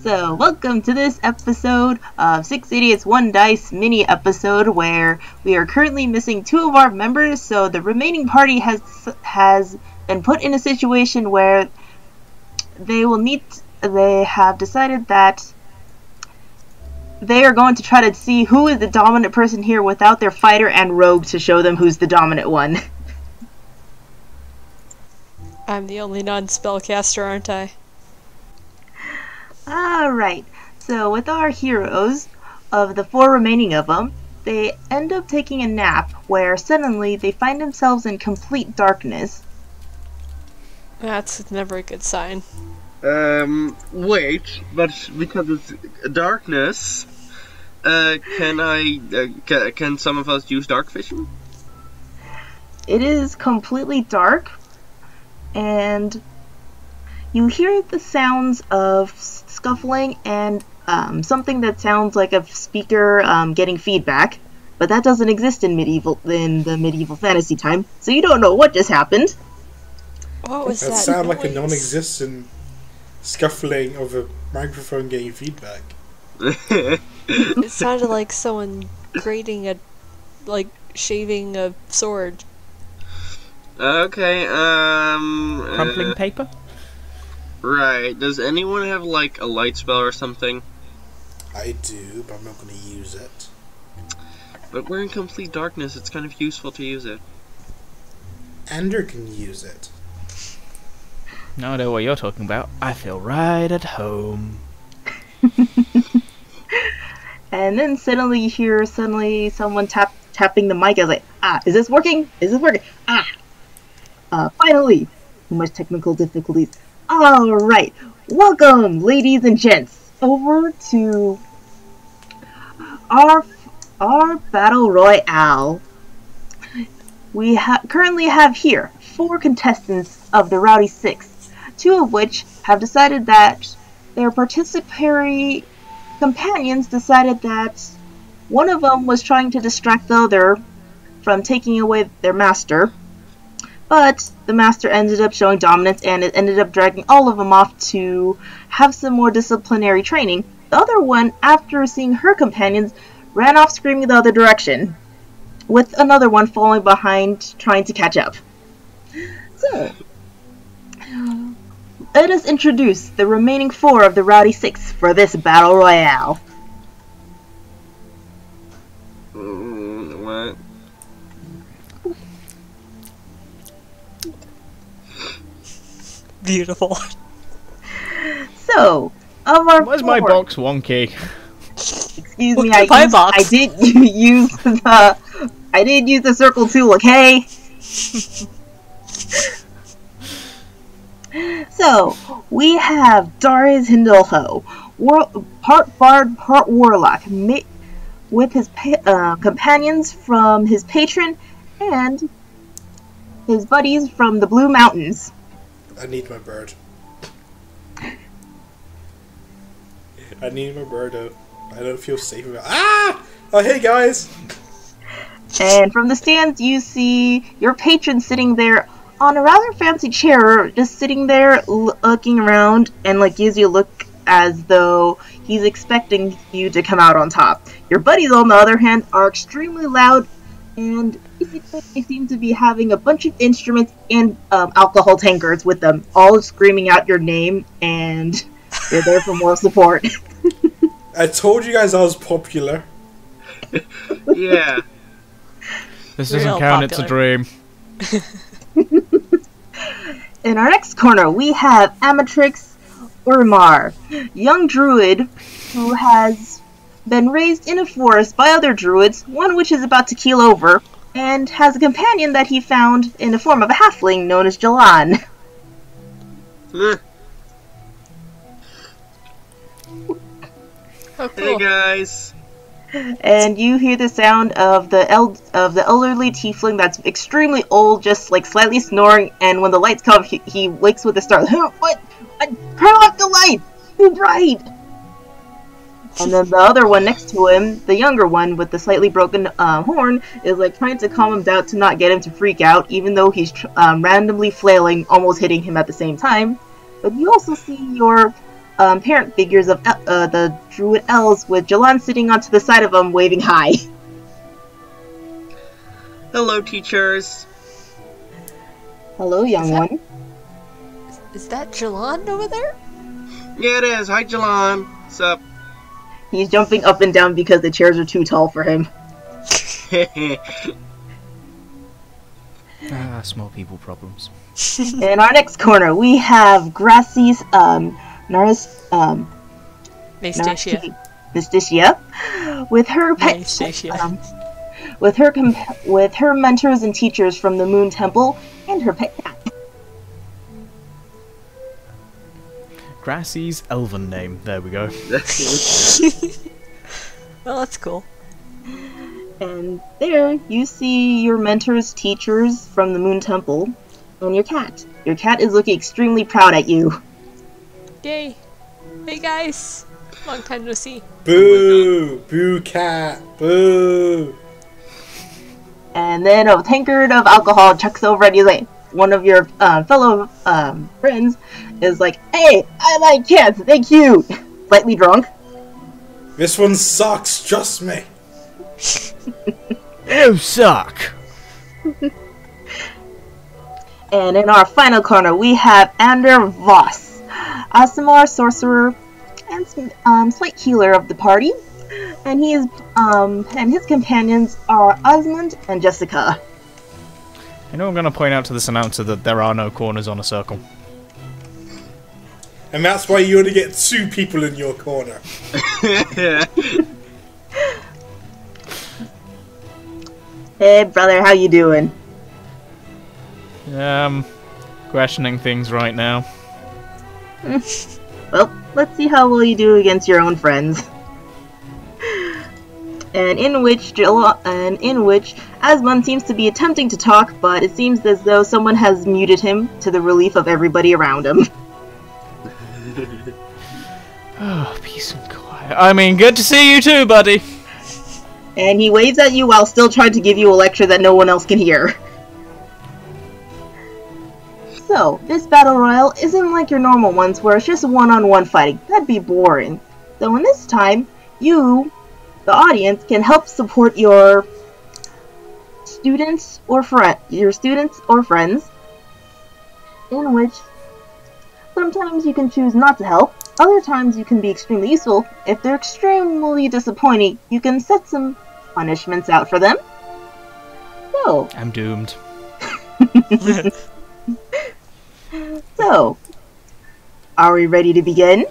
So, welcome to this episode of 6 Idiots 1 Dice mini episode where we are currently missing 2 of our members, so the remaining party has been put in a situation where they have decided that they are going to try to see who is the dominant person here without their fighter and rogue to show them who's the dominant one. I'm the only non-spellcaster, aren't I? Alright, so with our heroes, of the 4 remaining of them, they end up taking a nap where suddenly they find themselves in complete darkness. That's never a good sign. Wait, but because it's darkness, can some of us use dark vision? It is completely dark, and you hear the sounds of scuffling and something that sounds like a speaker getting feedback, but that doesn't exist in the medieval fantasy time, so you don't know what just happened. What was that? That sounded like a noise? non-existent scuffling of a microphone getting feedback. It sounded like someone shaving a sword. Okay, Crumpling paper? Right, does anyone have, like, a light spell or something? I do, but I'm not going to use it. But we're in complete darkness, it's kind of useful to use it. Andrew can use it. No, I know what you're talking about. I feel right at home. And then suddenly you hear someone tapping the mic. I was like, is this working? Is this working? Finally! Much technical difficulties. Alright, welcome, ladies and gents, over to our Battle Royale. We currently have here 4 contestants of the Rowdy 6, 2 of which have decided that their participatory companions decided that one of them was trying to distract the other from taking away their master. But the master ended up showing dominance, and it ended up dragging all of them off to have some more disciplinary training. The other one, after seeing her companions, ran off screaming the other direction, with another one falling behind trying to catch up. So, let us introduce the remaining 4 of the Rowdy 6 for this Battle Royale. What? Beautiful. So, of our Where's 4, my box wonky? Excuse me, What's my box? I did use the circle tool, okay? So, we have Darius Hindleho, part bard, part warlock, with his companions from his patron and his buddies from the Blue Mountains. I need my bird. I need my bird out. I don't feel safe about. Oh, hey guys! And from the stands, you see your patron sitting there on a rather fancy chair, just sitting there looking around, and gives you a look as though he's expecting you to come out on top. Your buddies, on the other hand, are extremely loud, and basically they seem to be having a bunch of instruments and alcohol tankers with them, all screaming out your name, and they're there for more support. I told you guys I was popular. Yeah. This Real doesn't count, popular. it's a dream. In our next corner, we have Amatrix Urmar, young druid who has been raised in a forest by other druids, one which is about to keel over, and has a companion that he found in the form of a halfling known as Jalan. Oh, cool. Hey guys! And you hear the sound of the elderly tiefling that's extremely old, just slightly snoring, and when the lights come, he wakes with a start. What? Turn off the light! Too bright! And then the other one next to him, the younger one with the slightly broken horn, is trying to calm him down to not get him to freak out, even though he's randomly flailing, almost hitting him at the same time. But you also see your parent figures of the druid elves, with Jalan sitting onto the side of them, waving hi. Hello, teachers. Hello, young one. Is that Jalan over there? Yeah, it is. Hi, Jalan. What's up? He's jumping up and down because the chairs are too tall for him. Small people problems. In our next corner, we have Grassy's Nastasia. Nastasia, with her pet, Nastasia. with her mentors and teachers from the Moon Temple, and her pet cat. Grassy's elven name. There we go. Well, that's cool. And there, you see your mentors, teachers from the Moon Temple, and your cat. Your cat is looking extremely proud at you. Yay! Hey guys! Long time no see. Boo! Boo cat! Boo! And then a tankard of alcohol chucks over and he's like, one of your fellow friends is like, "Hey, I like cats, thank you!" Slightly drunk. This one sucks, trust me. You suck! And in our final corner, we have Ander Voss, Asimar sorcerer and slight healer of the party, and he is and his companions are Osmond and Jessica. You know, I'm going to point out to this announcer that there are no corners on a circle. And that's why you only get 2 people in your corner. Hey, brother, how you doing? Questioning things right now. Well, let's see how well you do against your own friends. And in which Asmund seems to be attempting to talk, but it seems as though someone has muted him, to the relief of everybody around him. Oh, peace and quiet. I mean, good to see you too, buddy. And he waves at you while still trying to give you a lecture that no one else can hear. So, this battle royale isn't like your normal ones where it's just one-on-one fighting. That'd be boring. So in this time, you, the audience, can help support your students or friends, in which sometimes you can choose not to help, other times you can be extremely useful. If they're extremely disappointing, you can set some punishments out for them. So, I'm doomed. So, are we ready to begin?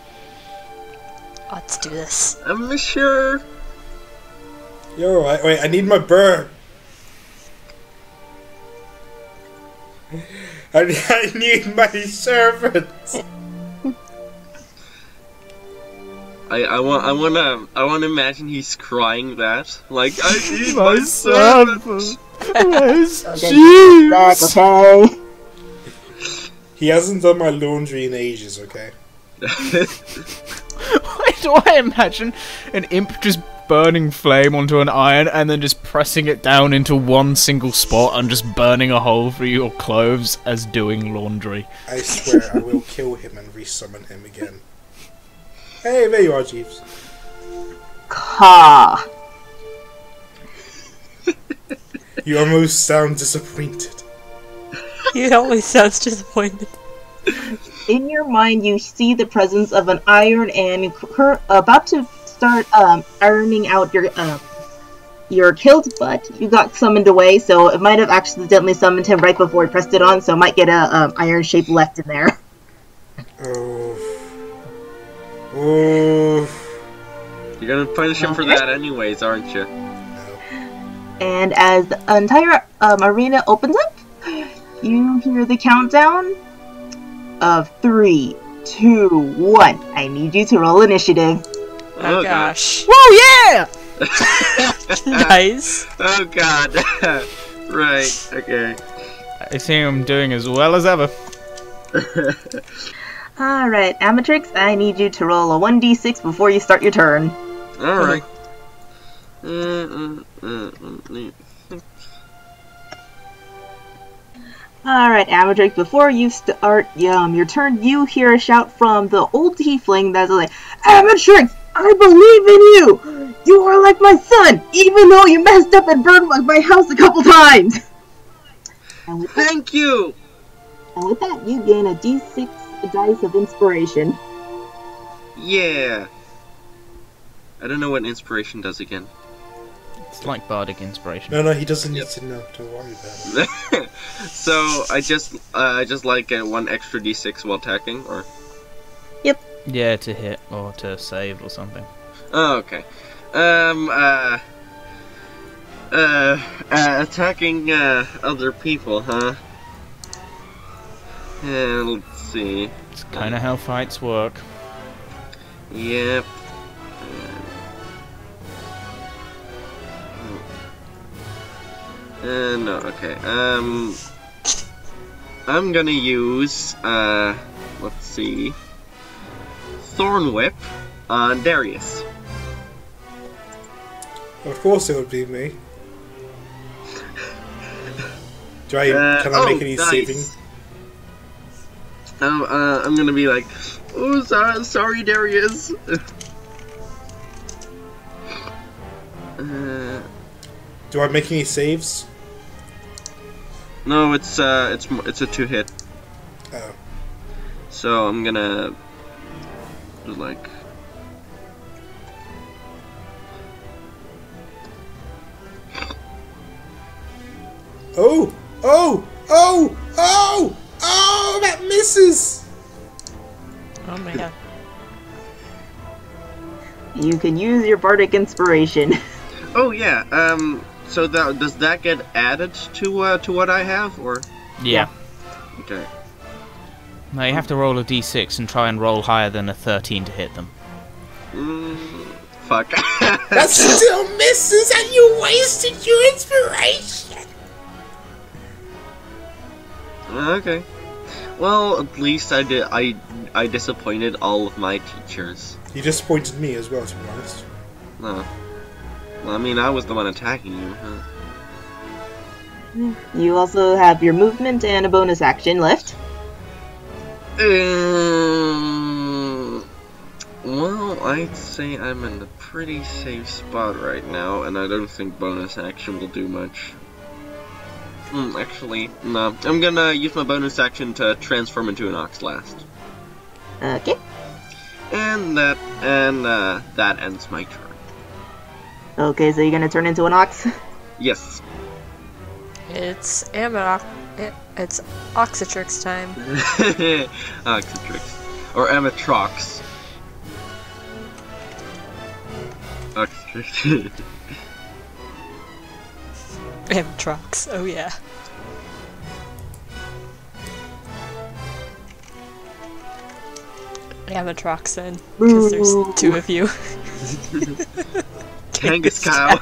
Let's do this. I'm sure. You're alright. Wait, I need my bird. I need my servants. I want to imagine he's crying that. Like, I need my servants. Back, okay? He hasn't done my laundry in ages, okay? Why do I imagine an imp just burning flame onto an iron and then just pressing it down into one single spot and just burning a hole through your clothes as doing laundry? I swear I will kill him and resummon him again. Hey, there you are, Jeeves. Ka. You almost sound disappointed. He always sounds disappointed. In your mind, you see the presence of an iron and her about to start ironing out your kilt, but you got summoned away, so it might have accidentally summoned him right before he pressed it on, so it might get a iron shape left in there. Oh. You're gonna punish him for that anyways, aren't you? And as the entire arena opens up, you hear the countdown of 3, 2, 1. I need you to roll initiative. Oh gosh. Whoa, yeah! Nice. Oh god. Right, okay. I think I'm doing as well as ever. Alright, Amatrix, I need you to roll a 1d6 before you start your turn. Alright. Alright, Amatrix, before you start your turn, you hear a shout from the old tiefling that's like, Amatrix, I believe in you! You are like my son, even though you messed up and burned my house a couple times! Thank you! And with that, you gain a d6 dice of inspiration. Yeah. I don't know what inspiration does again. It's like bardic inspiration. No, he doesn't need to know to worry about it. So I just like get one extra d6 while attacking, or? Yep. Yeah, to hit or to save or something. Oh, okay. Attacking other people, huh? Let's see. It's kind of how fights work. Yep. No, okay. I'm gonna use, let's see, Thorn Whip on Darius. Of course it would be me. Can I make any nice. saving? I'm gonna be like, oh, sorry, Darius. Do I make any saves? No, it's a 2-hit. Oh. So I'm gonna just like. Oh! That misses! Oh my god. You can use your bardic inspiration. Oh yeah. So does that get added to what I have, or? Yeah. Okay. Now you have to roll a d6 and try and roll higher than a 13 to hit them. Fuck. That still misses, and you wasted your inspiration. Okay. Well, at least I did. I disappointed all of my teachers. You disappointed me as well, to be honest. No. Well, I mean, I was the one attacking you, huh? You also have your movement and a bonus action left. Well, I'd say I'm in a pretty safe spot right now, and I don't think bonus action will do much. Actually, no. I'm gonna use my bonus action to transform into an ox last. Okay. And that ends my turn. Okay, so you're gonna turn into an ox? Yes. It's it's Oxytrix time. Oxytrix. Or Amatrox. Oxytrix. Amtrox, oh yeah. Amatrox then, because there's two of you. Kangaskyle.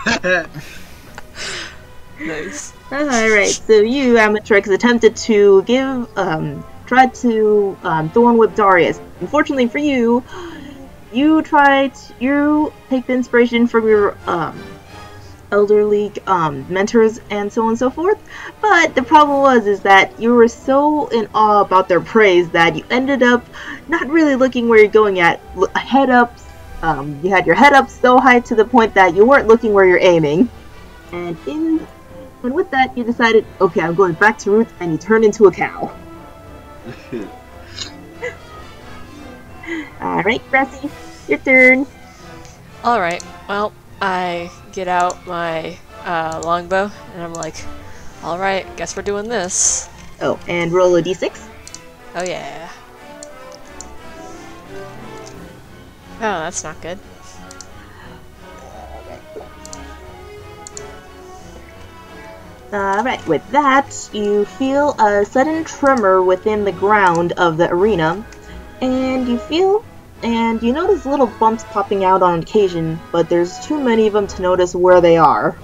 Nice. Alright, so you, Amatrix, attempted to tried to Thorn Whip Darius. Unfortunately for you, you take the inspiration from your elderly mentors and so on and so forth, but the problem is that you were so in awe about their praise that you ended up not really looking where you're going at. Head up, you had your head up so high to the point that you weren't looking where you're aiming, and with that you decided, okay, I'm going back to roots, and you turned into a cow. Alright, Grassy, your turn. Alright, well, I get out my longbow, and I'm like, alright, guess we're doing this. Oh, and roll a d6. Oh yeah. Oh, that's not good. Alright, with that, you feel a sudden tremor within the ground of the arena, and you notice little bumps popping out on occasion, but there's too many of them to notice where they are.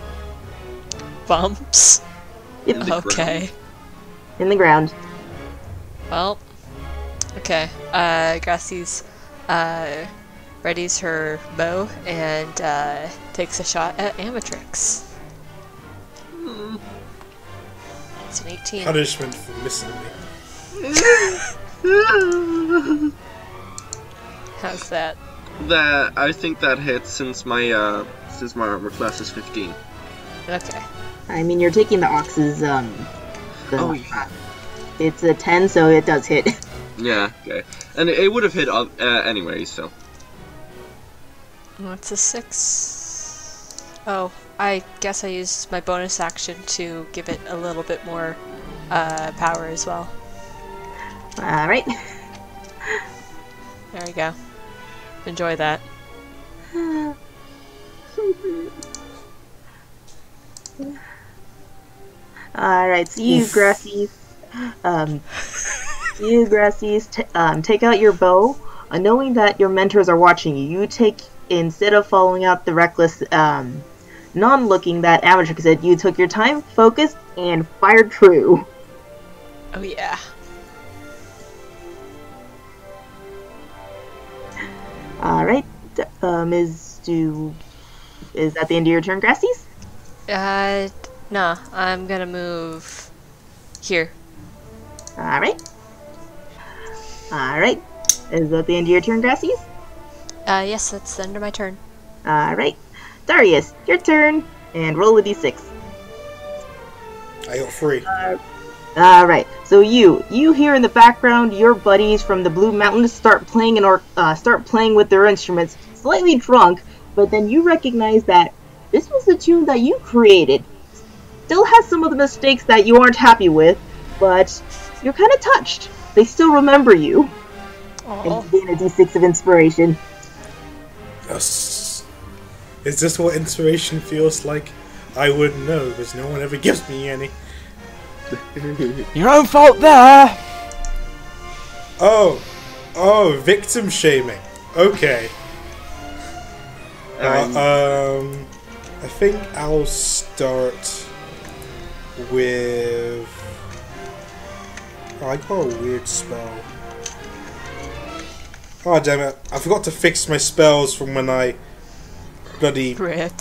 Bumps? Yep. Okay. In the ground. Well, okay. Grassy's readies her bow and takes a shot at Amatrix. It's an 18. Punishment for missing me. How's that? That I think that hits since my armor class is 15. Okay. I mean, you're taking the Ox's, Oh, yeah. It's a 10, so it does hit. Yeah, okay. And it would have hit anyway, so. What's a 6? Oh, I guess I used my bonus action to give it a little bit more power as well. Alright. There we go. Enjoy that. Alright, so you Grassies, take out your bow, knowing that your mentors are watching you. You take, instead of following out the reckless, non-looking that Amatrix said, you took your time, focused, and fired true. Oh yeah. Alright, is that the end of your turn, Grassies? Nah, I'm gonna move here. Alright. Alright. Is that the end of your turn, Grassies? Yes, that's the end of my turn. Alright. Darius, your turn. And roll a d6. I got 3. Alright. So you hear in the background your buddies from the Blue Mountains start playing with their instruments, slightly drunk, but then you recognize that this was the tune that you created. Still has some of the mistakes that you aren't happy with, but you're kind of touched. They still remember you. Aww. And gain a d6 of inspiration. Yes. Is this what inspiration feels like? I wouldn't know, because no one ever gives me any. Your own fault there! Oh, victim shaming. Okay. I think I'll start with. Oh, I got a weird spell. Oh damn it! I forgot to fix my spells from when I bloody Rip.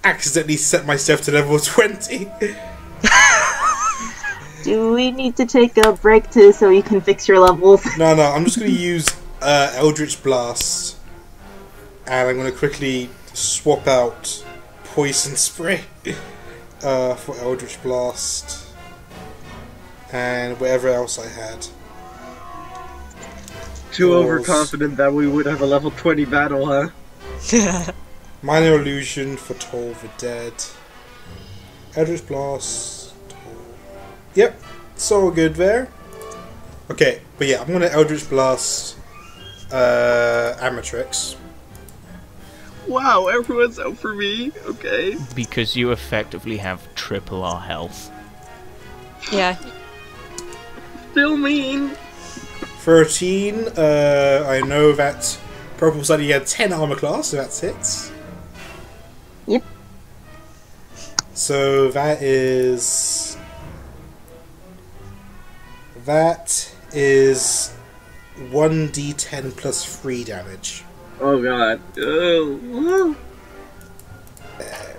accidentally set myself to level 20. Do we need to take a break so you can fix your levels? No, I'm just going to use Eldritch Blast, and I'm going to quickly swap out Poison Spray for Eldritch Blast, and whatever else I had. Too overconfident that we would have a level 20 battle, huh? Minor Illusion for Toll the Dead. Eldritch Blast. Toll. Yep, it's all good there. Okay, but yeah, I'm going to Eldritch Blast Amatrix. Wow, everyone's out for me. Okay. Because you effectively have triple our health. Yeah. Still mean. 13. I know that Purple said he had 10 armor class, so that hits. Yep. So that is 1d10 plus 3 damage. Oh god. Oh. Okay.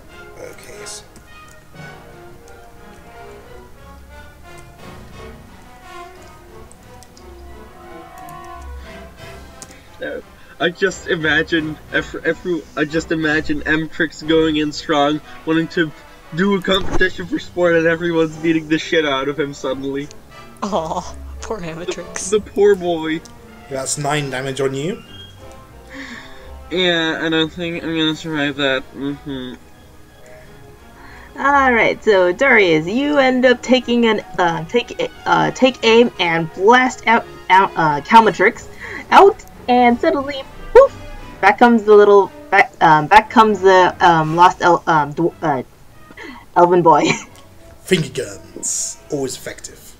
I just imagine Mtrix going in strong, wanting to do a competition for sport, and everyone's beating the shit out of him suddenly. Aw, poor Amatrix. The poor boy. That's 9 damage on you. Yeah, I don't think I'm gonna survive that. Alright, so Darius, you end up taking take aim and blast out Calmatrix out, and suddenly, poof! Back comes the lost elven boy. Finger guns, always effective.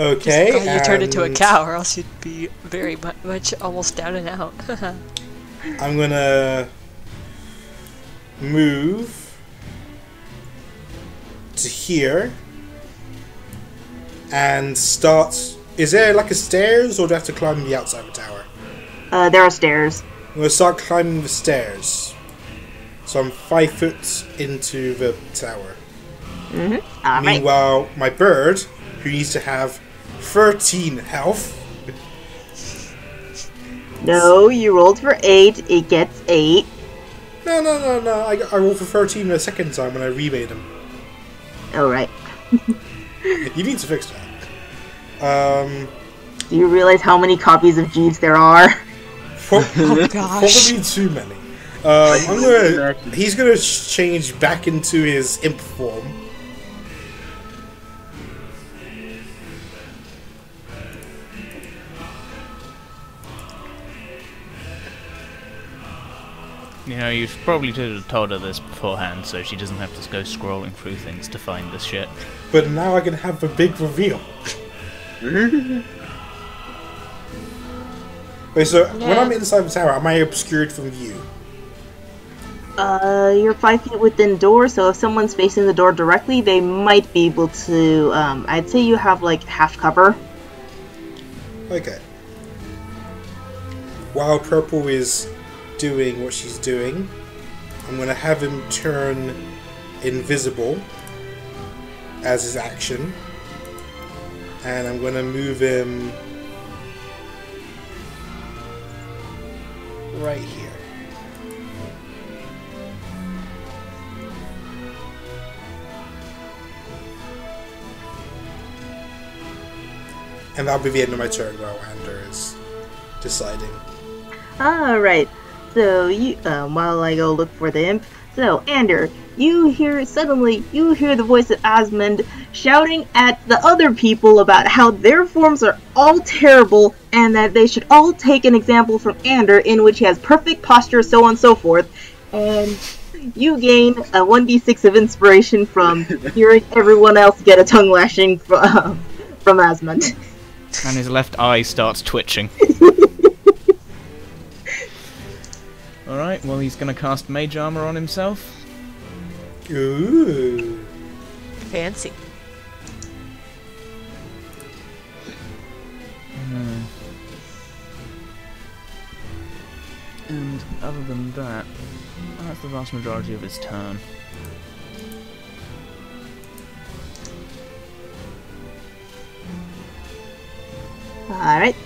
Okay. You turned into a cow, or else you'd be very much almost down and out. I'm gonna move to here and start. Is there like a stairs, or do I have to climb the outside of the tower? There are stairs. I'm gonna start climbing the stairs. So I'm 5 foot into the tower. Alright. Meanwhile, my bird, who needs to have 13 health. No, you rolled for 8. It gets 8. No. I rolled for 13 the second time when I remade him. Alright. You need to fix that. Do you realize how many copies of Jeeves there are? gosh. Probably too many. He's gonna change back into his imp form. You know, you probably should have told her this beforehand so she doesn't have to go scrolling through things to find this shit. But now I can have the big reveal. Wait, so when I'm inside the tower, am I obscured from view? You're 5 feet within door, so if someone's facing the door directly, they might be able to, I'd say you have, like, half cover. Okay. While Purple is doing what she's doing, I'm going to have him turn invisible as his action. And I'm going to move him right here. And that'll be the end of my turn while Ander is deciding. Alright, so you, while I go look for the imp, so Ander, you hear the voice of Asmund shouting at the other people about how their forms are all terrible and that they should all take an example from Ander in which he has perfect posture, so on and so forth, and you gain a 1d6 of inspiration from hearing everyone else get a tongue lashing from Asmund. And his left eye starts twitching. Alright, well he's gonna cast Mage Armor on himself. Ooh. Fancy. And other than that, that's the vast majority of his turn. Alright,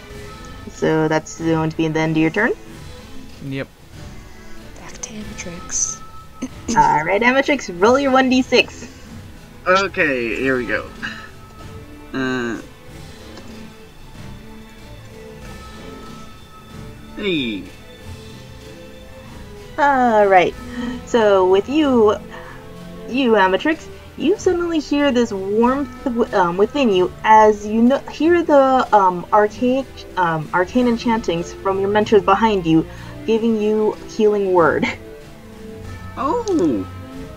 so that's going to be the end of your turn. Yep. Back to Amatrix. Alright, Amatrix, roll your 1d6. Okay, here we go. Hey. Alright, so with you Amatrix, you suddenly hear this warmth within you as you hear the arcane enchantings from your mentors behind you, giving you healing word. Oh.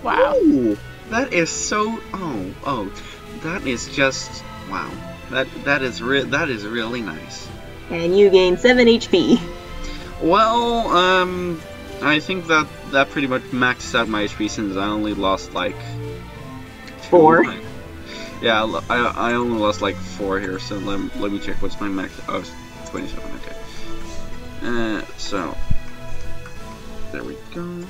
Wow. Oh, that is so. Oh. That is just wow. That is really nice. And you gain 7 HP. Well, I think that pretty much maxes out my HP since I only lost like 4. Yeah, I only lost like 4 here, so let me check what's my max. Oh, 27, okay. So, there we go.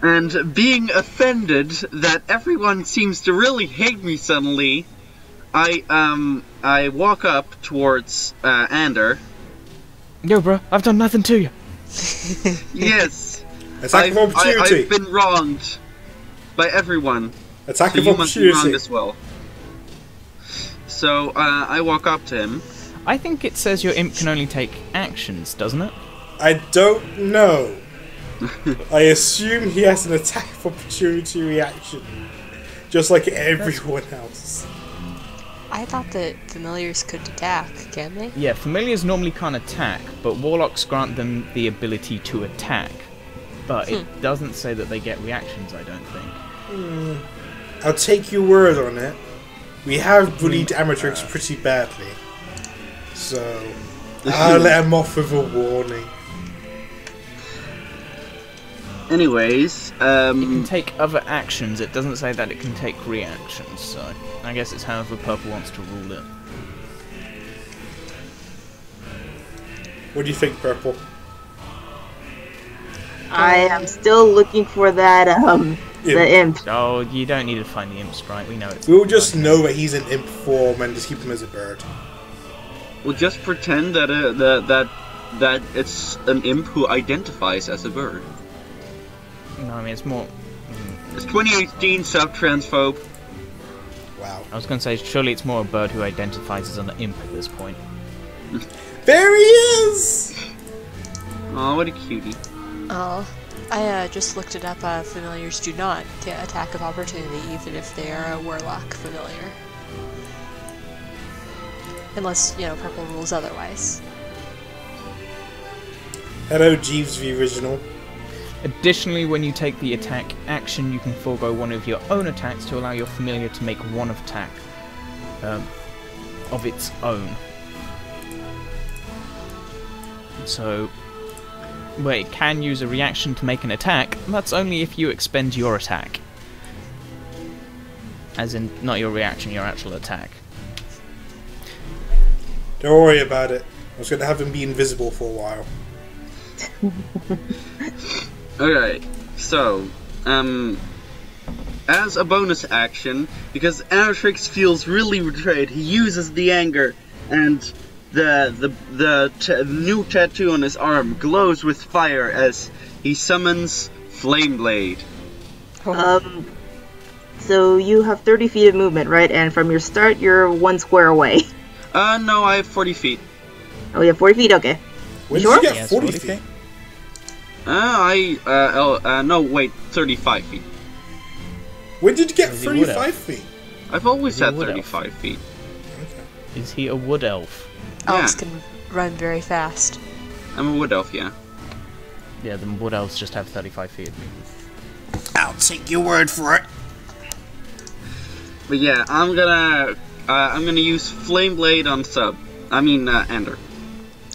And being offended that everyone seems to really hate me suddenly, I walk up towards, Ander. Yo, bro, I've done nothing to you. Yes. Attack of opportunity. I've been wronged by everyone. Attack So of you must be wronged opportunity. as well. So, I walk up to him. I think it says your imp can only take actions, doesn't it? I don't know. I assume he has an attack of opportunity reaction, just like everyone else. I thought that familiars could attack, can they? Yeah, familiars normally can't attack, but warlocks grant them the ability to attack. But it doesn't say that they get reactions, I don't think. I'll take your word on it. We have bullied Amatrix pretty badly, so I'll let him off with a warning. Anyways, It can take other actions, it doesn't say that it can take reactions, so I guess it's however Purple wants to rule it. What do you think, Purple? I am still looking for that, the imp. Oh, you don't need to find the imp sprite. We know it's. We'll just know that he's an imp form and just keep him as a bird. We'll just pretend that that it's an imp who identifies as a bird. No, I mean it's more. It's 2018 sub-transphobe. Wow. I was going to say, surely it's more a bird who identifies as an imp at this point. There he is! Oh, what a cutie. Oh, I just looked it up. Familiars do not get attack of opportunity, even if they are a warlock familiar. Unless, you know, purple rules otherwise. Hello, Jeeves, the original. Additionally, when you take the attack action, you can forego one of your own attacks to allow your familiar to make one attack of its own. So, where it can use a reaction to make an attack, that's only if you expend your attack. As in, not your reaction, your actual attack. Don't worry about it. I was going to have him be invisible for a while. Okay, so, as a bonus action, because Anatrix feels really betrayed, he uses the anger, and the new tattoo on his arm glows with fire as he summons Flameblade. So you have 30 feet of movement, right? And from your start, you're 1 square away. No, I have 40 feet. Oh, you have 40 feet? Okay. When Sure? did you get Yes, 40 40 feet? No, wait, 35 feet. When did you get Is he wood 35 elf? feet? I've always Is he a had wood elf? 35 feet. Okay. Is he a wood elf? Elves Yeah. can run very fast. I'm a wood elf, yeah. Yeah, the wood elves just have 35 feet. I'll take your word for it. But yeah, I'm gonna use Flameblade on Sub. I mean, Ender.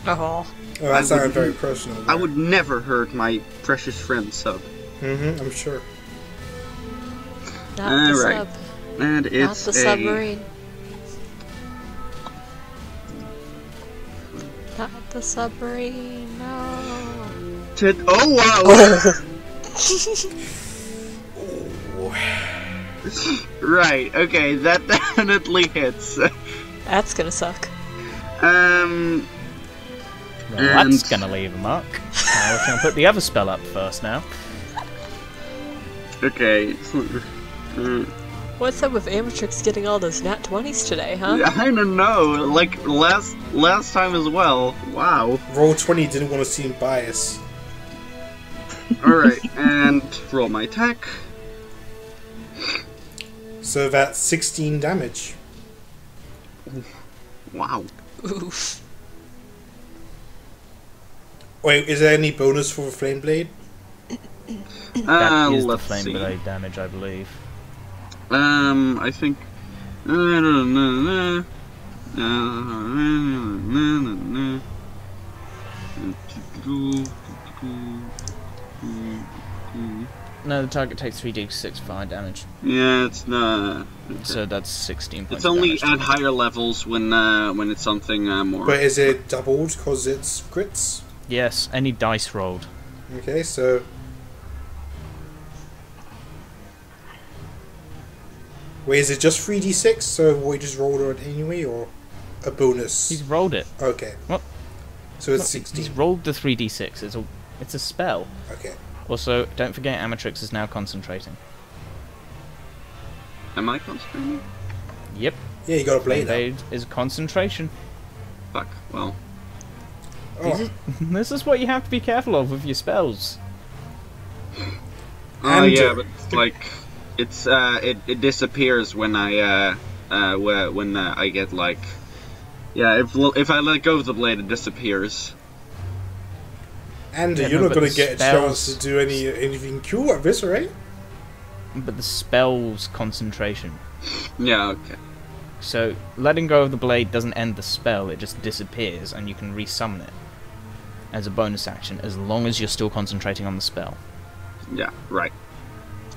Oh. Oh, that I sounded would- very personal. I would never hurt my precious friend Sub. I'm sure. Not the Alright. sub. And Not it's the a... submarine. Not the submarine, no. Oh wow! Right, okay, that definitely hits. That's gonna suck. Um, Well, And- that's gonna leave a mark. We're gonna put the other spell up first now. okay. What's up with Amatrix getting all those nat 20s today, huh? I don't know, like last time as well. Wow. Roll 20 didn't want to seem biased. Alright, and roll my attack. So that's 16 damage. Wow. Oof. Wait, is there any bonus for the Flame Blade? That is the Let's flame see. blade damage, I believe. I think. No, the target takes 3d6 fire damage. Yeah, it's not. So that's 16 points It's only of damage. at higher levels when it's something more. But is it doubled because it's crits? Yes, any dice rolled. Okay, so... Wait, is it just 3d6? So we just rolled it anyway, or a bonus? He's rolled it. Okay. What? So it's He's 16. rolled the 3d6. It's a spell. Okay. Also, don't forget Amatrix is now concentrating. Am I concentrating? Yep. Yeah, you got a blade out. Blade is concentration. Fuck. Well. Oh, This is what you have to be careful of with your spells. Oh And- yeah, but like it's it disappears when I I get like if I let go of the blade it disappears. and Yeah, you're no, not but going to the get a spells- chance to do anything cool at this, right? But the spell's concentration. Yeah, okay. So, letting go of the blade doesn't end the spell, it just disappears, and you can resummon it as a bonus action, as long as you're still concentrating on the spell. Yeah, right.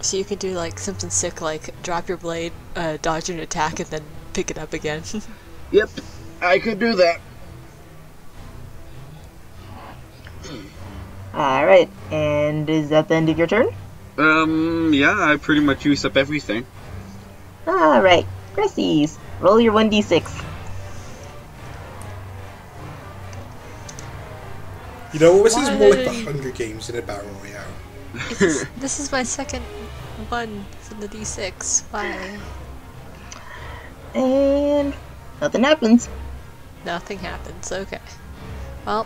So you can do like something sick, like drop your blade, dodge an attack, and then pick it up again. Yep, I could do that. Alright, and is that the end of your turn? Yeah, I pretty much used up everything. Alright, Gressies, roll your 1d6. You know, this is more like the Why? Hunger Games in a Battle Royale. This is my second one for the D6. Why? And nothing happens. Nothing happens. Okay. Well,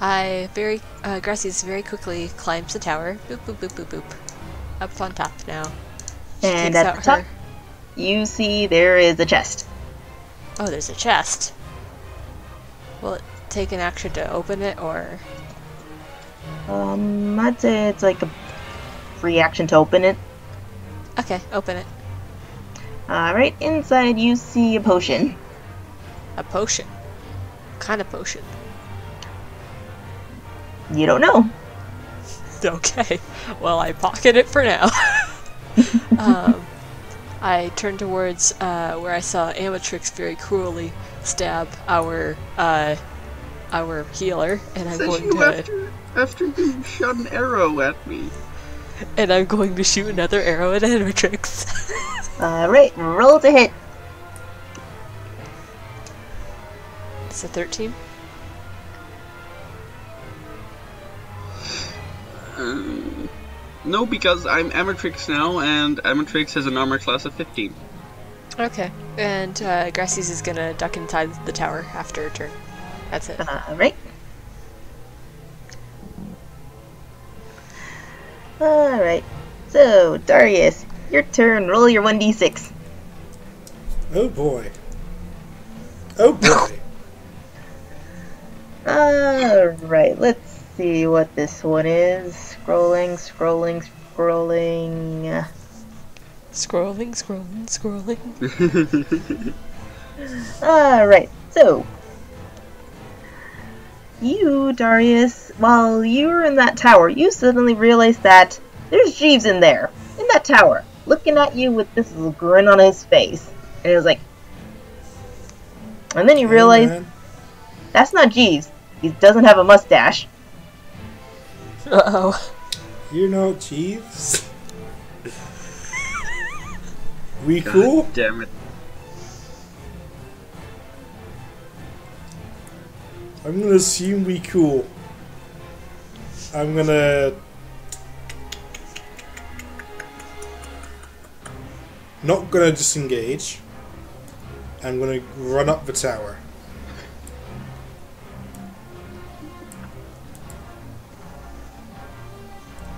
Gressies very quickly climbs the tower. Boop, boop, boop, boop, boop. Up on top now. She And takes at out the top, her... you see there is a chest. Oh, there's a chest. Will it take an action to open it, or... I'd say it's like a free action to open it. Okay, open it. Alright, inside you see a potion. A potion. What kind of potion? You don't know. Okay. Well, I pocket it for now. I turn towards where I saw Amatrix very cruelly stab our healer, and I'm going to After you shot an arrow at me. shoot another arrow at Amatrix. Alright, roll to hit. It's a 13. No, because I'm Amatrix now, and Amatrix has an armor class of 15. Okay. And Gressies is gonna duck inside the tower after her turn. That's it. Alright. Alright. So, Darius, your turn. Roll your 1d6. Oh boy. Oh boy. Alright, let's see what this one is. Scrolling. Scrolling. Alright, so. You, Darius, while you were in that tower, you suddenly realized that there's Jeeves in there, in that tower, looking at you with this little grin on his face. And it was like... And then you realize, man. that's not Jeeves. He doesn't have a mustache. Uh-oh. You're not Jeeves. We cool? God damn it. I'm gonna assume we cool. I'm gonna... Not gonna disengage. I'm gonna run up the tower.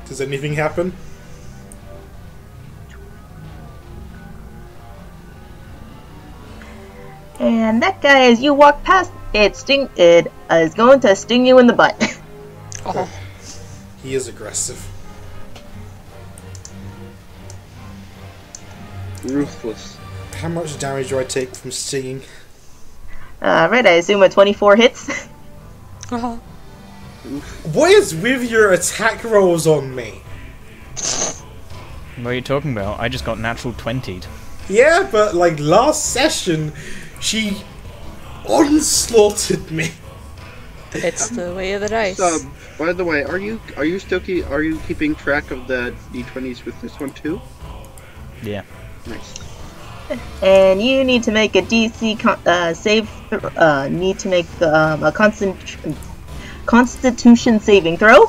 Does anything happen? And that guy, as you walk past, it is going to sting you in the butt. Oh. He is aggressive. Ruthless. How much damage do I take from stinging? Alright, I assume a 24 hits. Uh-huh. What is with your attack rolls on me? What are you talking about? I just got natural 20'd. Yeah, but like last session, she onslaughted me. It's the way of the dice. By the way, are you keeping track of the d20s with this one too? Yeah. Nice. And you need to make a DC save. Need to make a Constitution saving throw.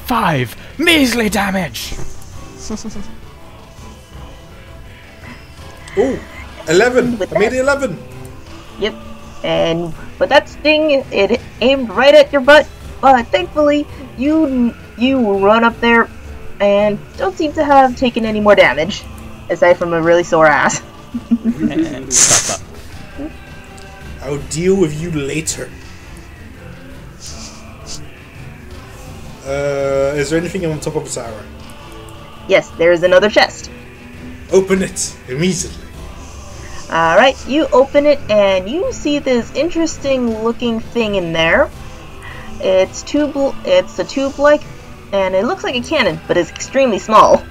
Five measly damage. Ooh, 11. With I made that- 11. Yep. And but that sting, it aimed right at your butt. But thankfully, you run up there and don't seem to have taken any more damage, aside from a really sore ass. And stop that. I'll deal with you later. Is there anything on top of the tower? Yes, there is another chest. Open it immediately. Alright, you open it and you see this interesting looking thing in there. It's a tube-like, and it looks like a cannon, but it's extremely small.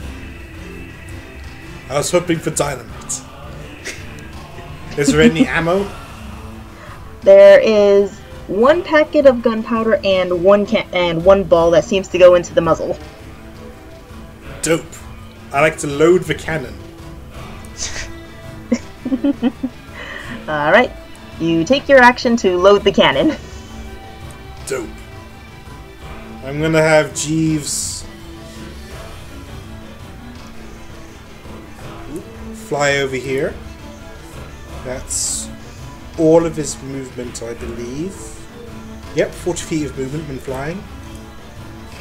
I was hoping for dynamite. Is there any ammo? There is 1 packet of gunpowder and one ball that seems to go into the muzzle. Dope. I like to load the cannon. Alright, you take your action to load the cannon. Dope. I'm gonna have Jeeves fly over here. That's all of his movement, I believe. Yep, 40 feet of movement when flying.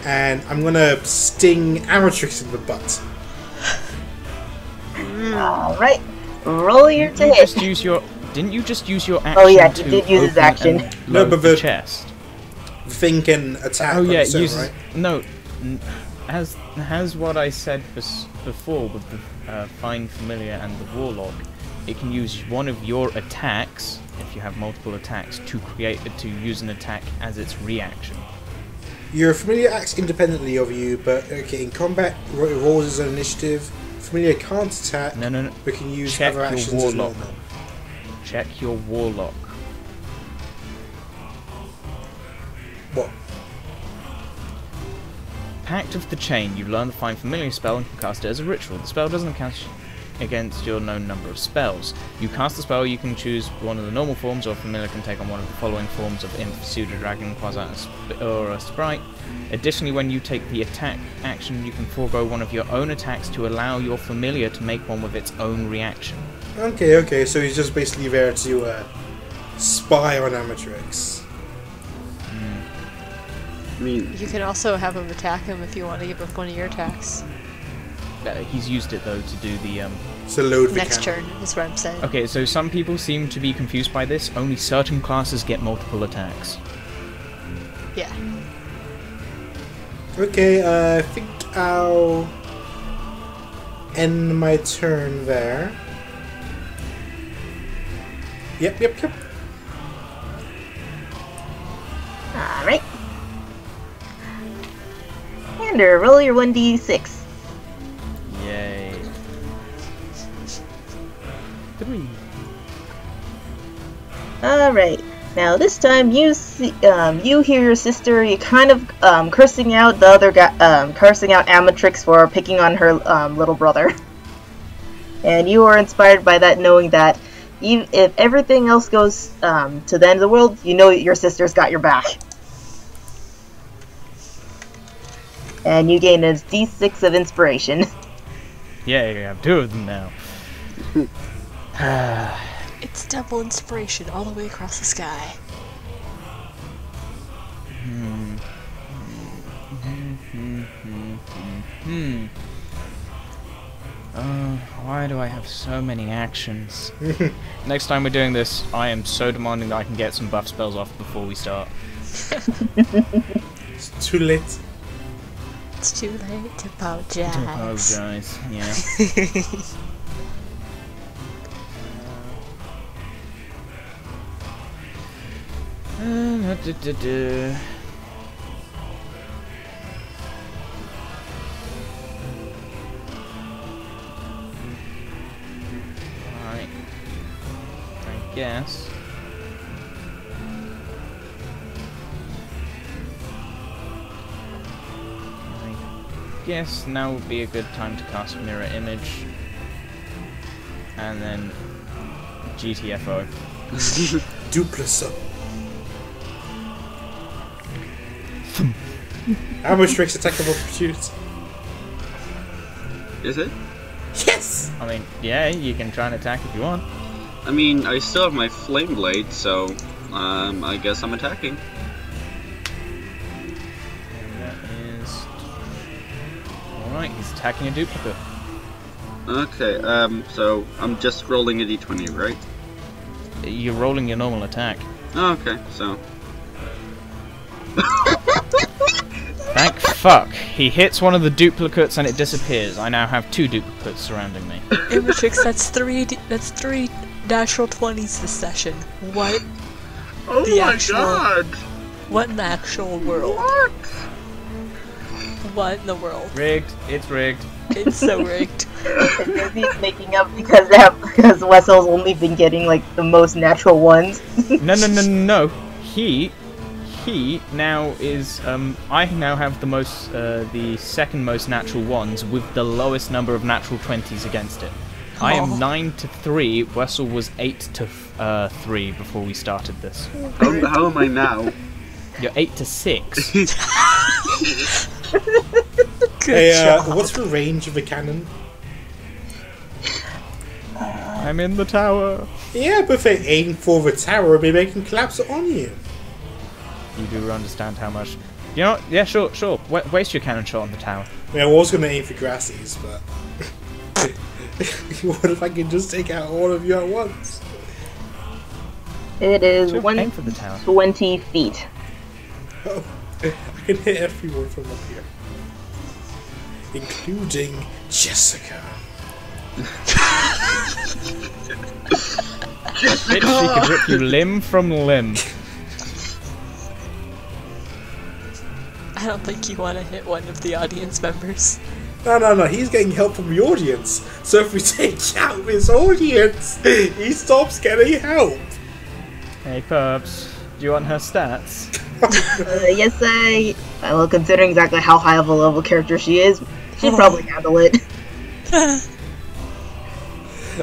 And I'm gonna sting Amatrix in the butt. Alright, roll your to hit. Didn't you just use your action? Oh yeah, to he did use his open action. and No, load but the chest. The thing can attack. Oh on yeah, its own, uses right? no. As what I said before with the Find Familiar and the Warlock, it can use one of your attacks if you have multiple attacks to use an attack as its reaction. Your familiar acts independently of you, but okay, in combat, it rolls as an initiative. Familiar can't attack. No. But can use Check other your actions as warlock. normal. Check your Warlock. What? Pact of the Chain. You learn the Find Familiar spell and can cast it as a ritual. The spell doesn't cast against your known number of spells. You cast the spell, you can choose one of the normal forms, or Familiar can take on one of the following forms of Imp, Pseudo Dragon, Quasi, or a Sprite. Additionally, when you take the attack action, you can forego one of your own attacks to allow your Familiar to make one with its own reaction. Okay, so he's just basically there to spy on Amatrix. I mean, You can also have him attack him if you want to give up one of your attacks. He's used it though to do the So load the Next cannon. turn is what I'm saying. Okay, so some people seem to be confused by this. Only certain classes get multiple attacks. Yeah. Okay, I think I'll end my turn there. Yep. Alright. Xander, roll your 1d6. Yay. 3. Alright. Now this time you see, you hear your sister. You kind of cursing out the other guy, cursing out Amatrix for picking on her little brother. And you are inspired by that, knowing that even if everything else goes to the end of the world, you know your sister's got your back. And you gain a d6 of inspiration. Yay, I have 2 of them now. It's double inspiration all the way across the sky. Why do I have so many actions? Next time we're doing this, I am so demanding that I can get some buff spells off before we start. It's too late. It's too late to apologize. Apologize, yeah. Alright. I guess. Yes, now would be a good time to cast Mirror Image. And then GTFO. Duplicate. Amatrix attack of opportunity. is it? Yes! I mean, yeah, you can try and attack if you want. I mean, I still have my flame blade, so I guess I'm attacking. And that is... Alright, he's attacking a duplicate. Okay, so I'm just rolling a d20, right? You're rolling your normal attack. Oh, okay, so Thank fuck. He hits one of the duplicates and it disappears. I now have 2 duplicates surrounding me. Amatrix, that's three natural 20s this session. What? oh The my actual- god! What in the actual world? What? What in the world? Rigged. It's rigged. It's so rigged. Maybe it's making up because Wessel's only been getting like the most natural ones. No. He now is. I now have the most, the second most natural ones with the lowest number of natural 20s against it. I am 9-3. Wessel was 8-3 before we started this. How am I now? You're 8-6. Good job. What's the range of a cannon? I'm in the tower. Yeah, but if they aim for the tower, maybe they can collapse it on you. You do understand how much. You know what? Yeah, sure. Waste your cannon shot on the tower. I mean, I was going to aim for Grassies, but... what if I can just take out all of you at once? It is Sure, aim for the tower. 120 feet. Oh, I can hit everyone from up here. Including Jessica. Bitch, she could rip you limb from limb. I don't think you want to hit one of the audience members. No, he's getting help from the audience. So if we take out his audience, he stops getting help. Hey, Pubs. Do you want her stats? Yes, well, considering exactly how high of a level character she is, she'd probably handle it.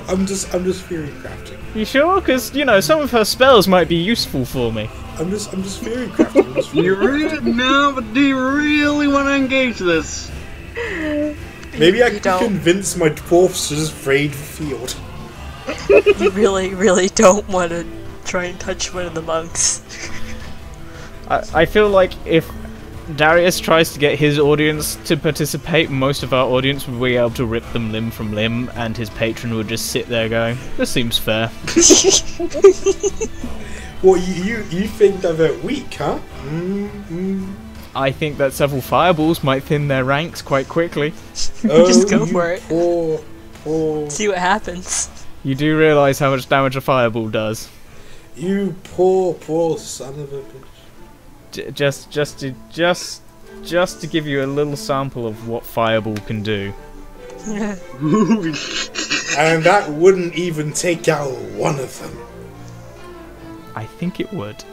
I'm just theory crafting. You sure? Because, you know, some of her spells might be useful for me. I'm just theory crafting. You really no, but do you really want to engage this? Maybe I You can don't. convince my dwarfs to just raid the field. You really, really don't want to try and touch one of the monks. I feel like if Darius tries to get his audience to participate, most of our audience would be able to rip them limb from limb, and his patron would just sit there going, "This seems fair." What, you think that they're weak, huh? I think that several fireballs might thin their ranks quite quickly. Oh, Just go you for it. Poor. See what happens. You do realise how much damage a fireball does. You poor son of a bitch. Just to give you a little sample of what fireball can do. And that wouldn't even take out one of them. I think it would.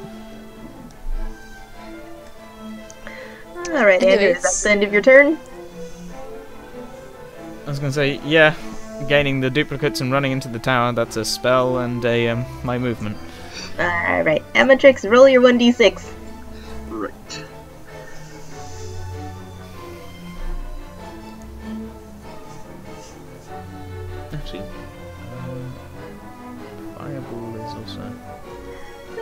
Alright, Andrew, is Anyways. that the end of your turn? I was gonna say, yeah, gaining the duplicates and running into the tower, that's a spell and a my movement. Alright, Amatrix, roll your 1d6. Right. Actually, fireball is also...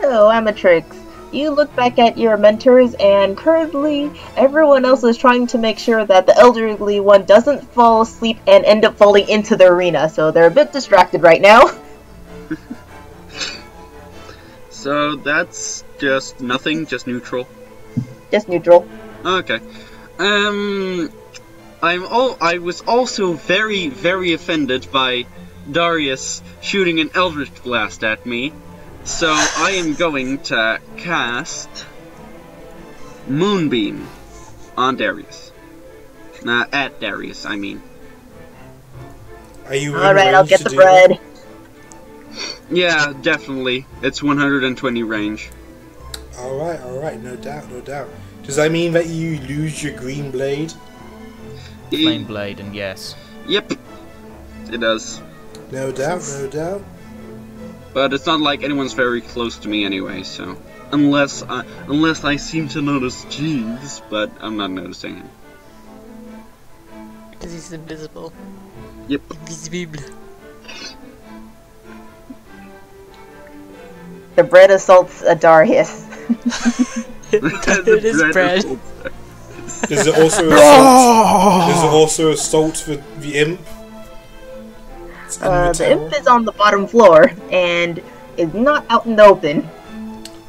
So, Amatrix, you look back at your mentors, and currently everyone else is trying to make sure that the elderly one doesn't fall asleep and end up falling into the arena, so they're a bit distracted right now. So that's just nothing, just neutral. Just neutral. Okay. I was also very, very offended by Darius shooting an Eldritch Blast at me. So I am going to cast Moonbeam on Darius. At Darius, I mean. Are you Alright, I'll get the do bread. Yeah, definitely. It's 120 range. Alright, no doubt. Does that mean that you lose your green blade? Flame blade, and yes. Yep, it does. No doubt. But it's not like anyone's very close to me anyway, so... Unless I seem to notice Jeeves, but I'm not noticing him. Because he's invisible. Yep. Invisible. The bread assaults Darius. It is bread. Does it also assault the imp? It's in The tower? imp is on the bottom floor, and is not out in the open.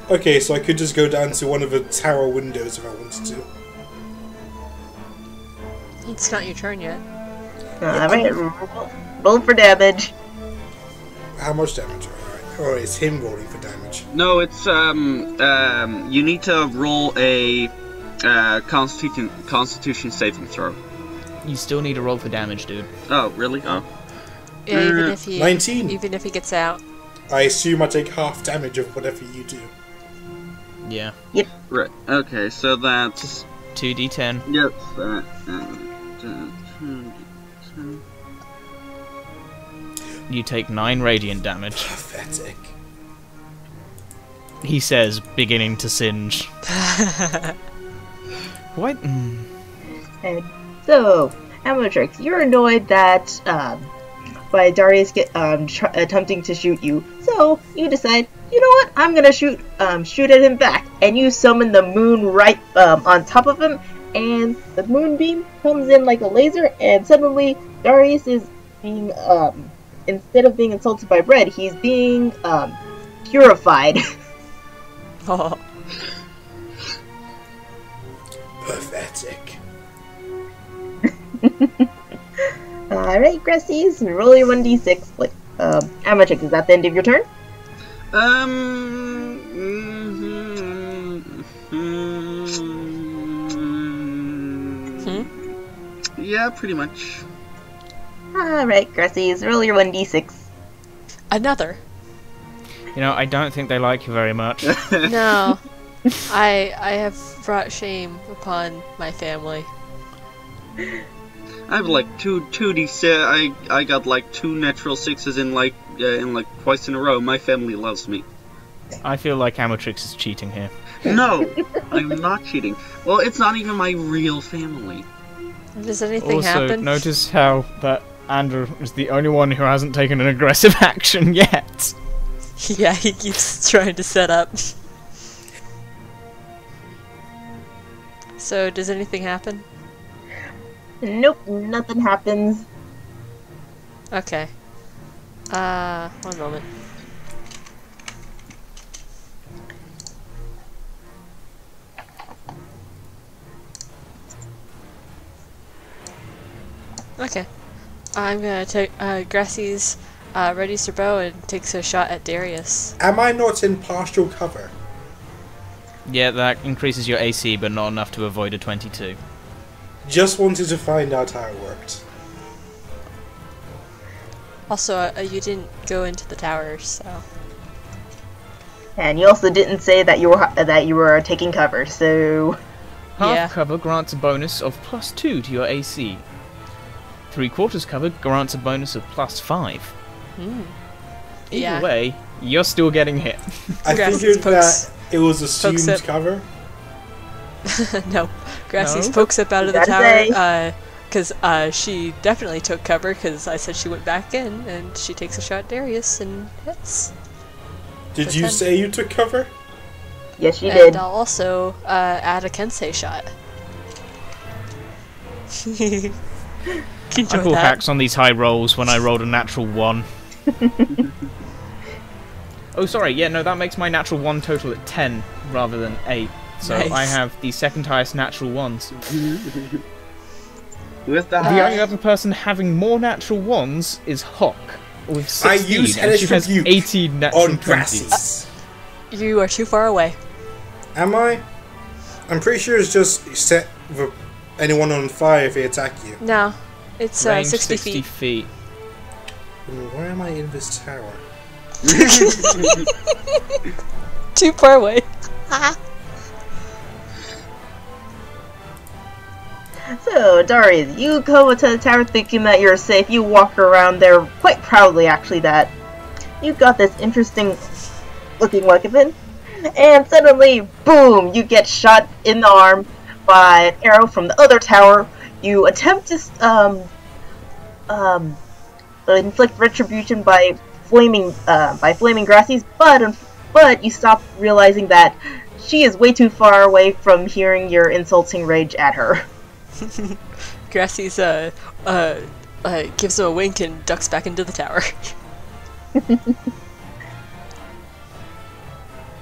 Okay, so I could just go down to one of the tower windows if I wanted to. It's not your turn yet. Alright, roll for damage. How much damage? Alright, it's him rolling for damage. No, it's, you need to roll a Constitution saving throw. You still need a roll for damage, dude. Oh, really? Oh. Yeah, even if he gets out. I assume I take half damage of whatever you do. Yeah. Yep. Right. Okay, so that's 2d10. Yep. 2d10. You take 9 radiant damage. Pathetic. He says, beginning to singe. What? And so, Amatrix, you're annoyed that by Darius attempting to shoot you. So you decide, you know what? I'm gonna shoot at him back, and you summon the moon right on top of him, and the moonbeam comes in like a laser, and suddenly Darius is being instead of being insulted by bread, he's being purified. Oh. Pathetic. Alright, Gressies, roll your 1d6. Like, Amatrix, is that the end of your turn? Yeah, pretty much. Alright, Gressies, roll your 1d6. Another. You know, I don't think they like you very much. No. I have brought shame upon my family. I have like 2d6. I got like 2 natural 6s in like twice in a row. My family loves me. I feel like Amatrix is cheating here. No, I'm not cheating. Well, it's not even my real family. Does anything Also, happen? notice how that Andrew is the only one who hasn't taken an aggressive action yet. Yeah, he keeps trying to set up. So, does anything happen? Nope, nothing happens. Okay. One moment. Okay. I'm gonna take, Gressie's readies her bow and takes a shot at Darius. Am I not in partial cover? Yeah, that increases your AC, but not enough to avoid a 22. Just wanted to find out how it worked. Also, you didn't go into the tower, so... And you also didn't say that you were taking cover, so... Half Yeah. cover grants a bonus of +2 to your AC. 3/4 cover grants a bonus of +5. Hmm. Either Yeah. way, you're still getting hit. I Grasses figured pokes- that it was assumed it. cover. No. Grassie No? pokes up out of the Gotta tower, because she definitely took cover, because I said she went back in, and she takes a shot at Darius and hits. Did you Pretend. say you took cover? Yes, you And did. I'll also add a Kensei shot. I pull hacks on these high rolls when I rolled a natural 1. Oh, sorry, yeah, no, that makes my natural 1 total at 10 rather than 8. So Nice. I have the second highest natural 1s. With the The only other person having more natural 1s is Hawk, with 16, I use and she Hellish has Rebuke 18 natural on 20s. Grasses. You are too far away. Am I? I'm pretty sure it's just set for anyone on fire if they attack you. No. It's Range 60 feet. Why am I in this tower? Too far away. So, Darius, you go to the tower thinking that you're safe. You walk around there quite proudly, actually, that you got this interesting looking weapon. And suddenly, boom, you get shot in the arm by an arrow from the other tower. You attempt to inflict retribution by flaming Grassies, but you stop realizing that she is way too far away from hearing your insulting rage at her. Grassie's gives him a wink and ducks back into the tower.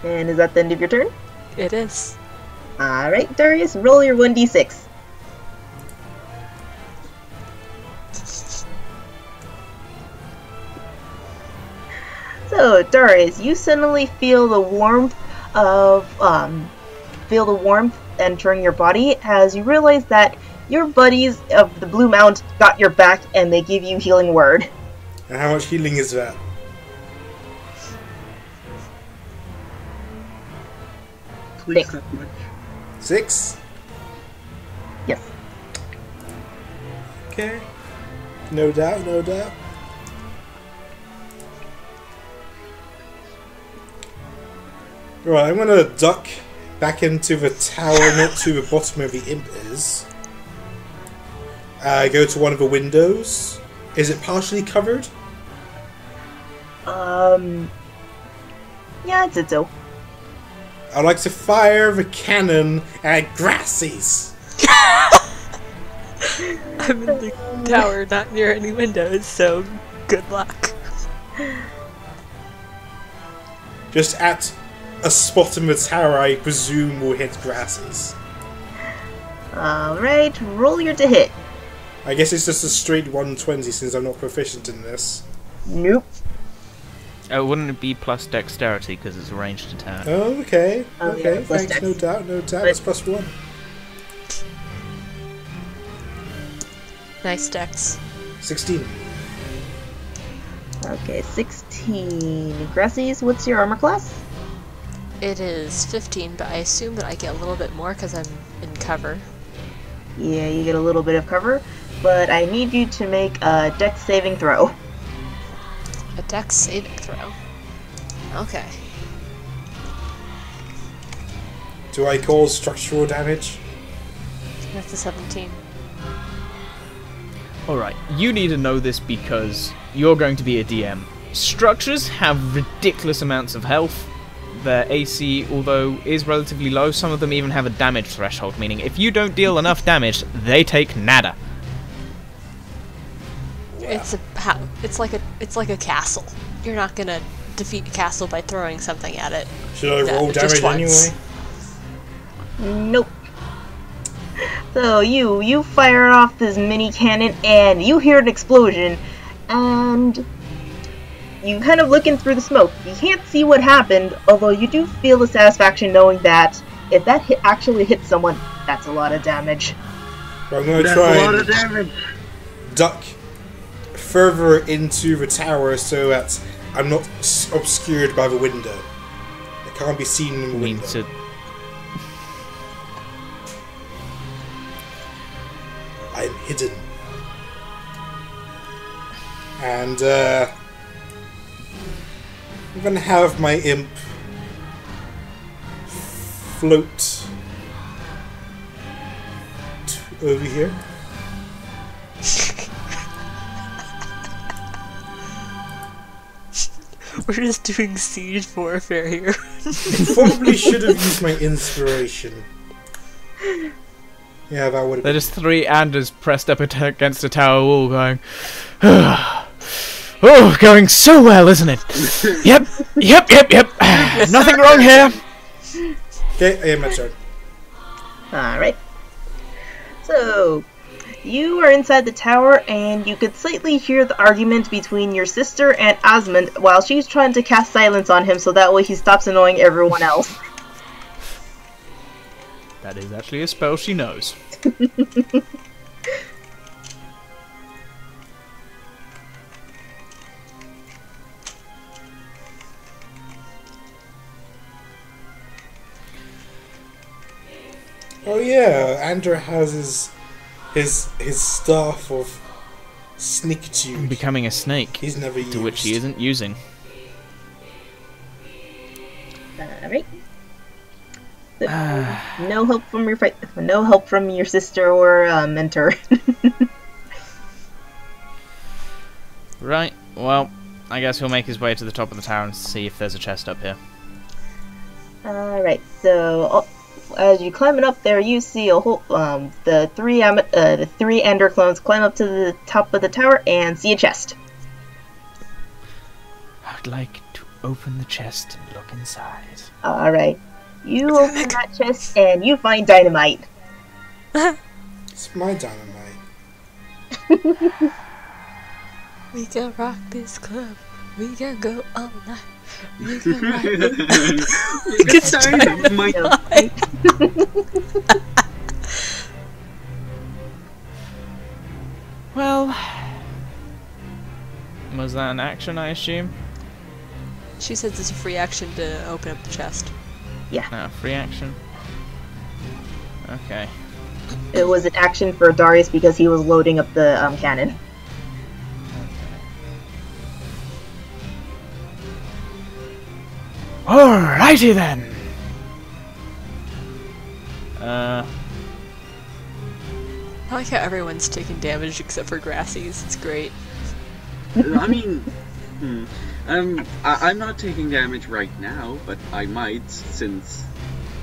And is that the end of your turn? It is. Alright, Darius, roll your 1d6. So, Darius, you suddenly feel the warmth of feel the warmth entering your body as you realize that your buddies of the Blue Mount got your back and they give you healing word. And how much healing is that? Please not much. 6? Yes. Okay. No doubt, no doubt. Right, I'm gonna duck back into the tower next to the bottom of the imp is. Go to one of the windows. Is it partially covered? Yeah, I'd say so. I'd like to fire the cannon at Grassies. I'm in the tower, not near any windows, so good luck. Just at a spot in the tower I presume will hit Grassies. Alright, roll your to hit. I guess it's just a straight 120 since I'm not proficient in this. Nope. Wouldn't it be plus dexterity because it's a ranged attack? Oh, okay. Oh, Okay, yeah, plus thanks. dex. No doubt, no doubt. It's plus 1. Nice dex. 16. Okay, 16. Grassies, what's your armor class? It is 15, but I assume that I get a little bit more because I'm in cover. Yeah, you get a little bit of cover, but I need you to make a dex saving throw. A dex saving throw. Okay. Do I cause structural damage? That's a 17. Alright, you need to know this because you're going to be a DM. Structures have ridiculous amounts of health. Their AC, although is relatively low, some of them even have a damage threshold, meaning if you don't deal enough damage, they take nada. It's like a castle. You're not gonna defeat a castle by throwing something at it. Should I roll just damage once. anyway? Nope. So you fire off this mini cannon and you hear an explosion and you kind of looking through the smoke. You can't see what happened, although you do feel the satisfaction knowing that if that hit actually hits someone, that's a lot of damage. But I'm going to That's try a lot and of damage. duck further into the tower so that I'm not obscured by the window. I can't be seen in the You window. need to... I'm hidden. And, I'm gonna have my imp float over here. We're just doing siege warfare here. Probably should have used my inspiration. Yeah, that would have They're been... just 3 Anders pressed up against a tower wall going... Oh, going so well, isn't it? Yep. Nothing wrong here. Okay, I am my turn. Alright. So, you are inside the tower and you could slightly hear the argument between your sister and Osmond while she's trying to cast silence on him so that way he stops annoying everyone else. That is actually a spell she knows. Oh yeah, Andrew has his staff of sneakitude. Becoming a snake, He's never used. to which he isn't using. Alright. No help from your no help from your sister or mentor. Right, well, I guess he'll make his way to the top of the tower and see if there's a chest up here. Alright, so as you climbing up there, you see a whole the three Ender clones climb up to the top of the tower and see a chest. I'd like to open the chest and look inside. Alright. You open that chest and you find dynamite. It's my dynamite. We can rock this club. We can go all night. Good time, my Well, was that an action, I assume? She says it's a free action to open up the chest. Free action. Okay. It was an action for Darius because he was loading up the cannon. Alrighty then. I like how everyone's taking damage except for Grassies. It's great. I mean, I'm not taking damage right now, but I might since.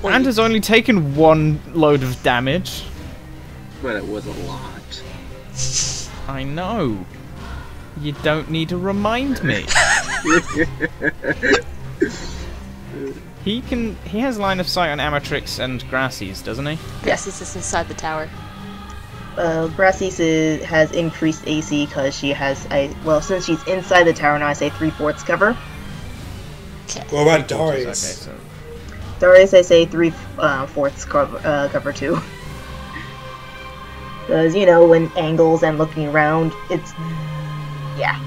And has only taken 1 load of damage. But it was a lot. I know. You don't need to remind me. He has line of sight on Amatrix and Grassies, doesn't he? Yes, it's just inside the tower. Grassis has increased AC because she has since she's inside the tower now, I say 3/4 cover. What about Darius? Okay, so Darius, I say 3/4 cover too. Because, you know, when angles and looking around, it's... yeah.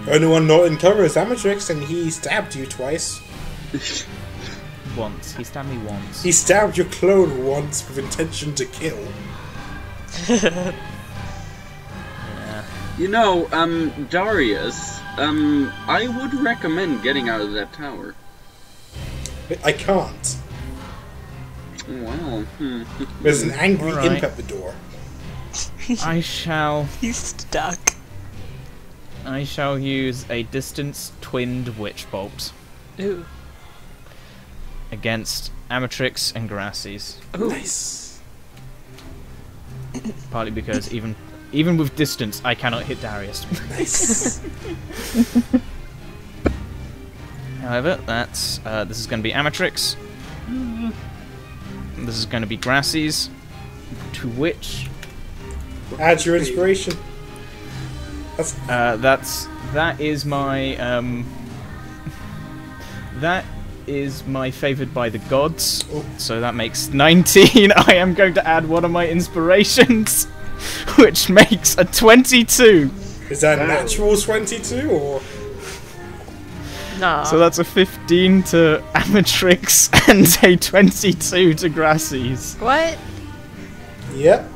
Only one not in cover is Amatrix, and he stabbed you twice. once. He stabbed me once. He stabbed your clone once with intention to kill. Yeah. You know, Darius, I would recommend getting out of that tower. I can't. Wow. There's an angry Alright. imp at the door. I shall He's stuck. use a distance twinned witch bolt Ooh. against Amatrix and Grassies. Ooh. Nice. Partly because even with distance, I cannot hit Darius. Nice. However, that's this is going to be Amatrix. This is going to be Grassies. To which Add your inspiration. that is my that is my favored by the gods. Oh. So that makes 19. I am going to add one of my inspirations, which makes a 22. Is that natural 22 or? Nah. So that's a 15 to Amatrix and a 22 to Grassies. What? Yep.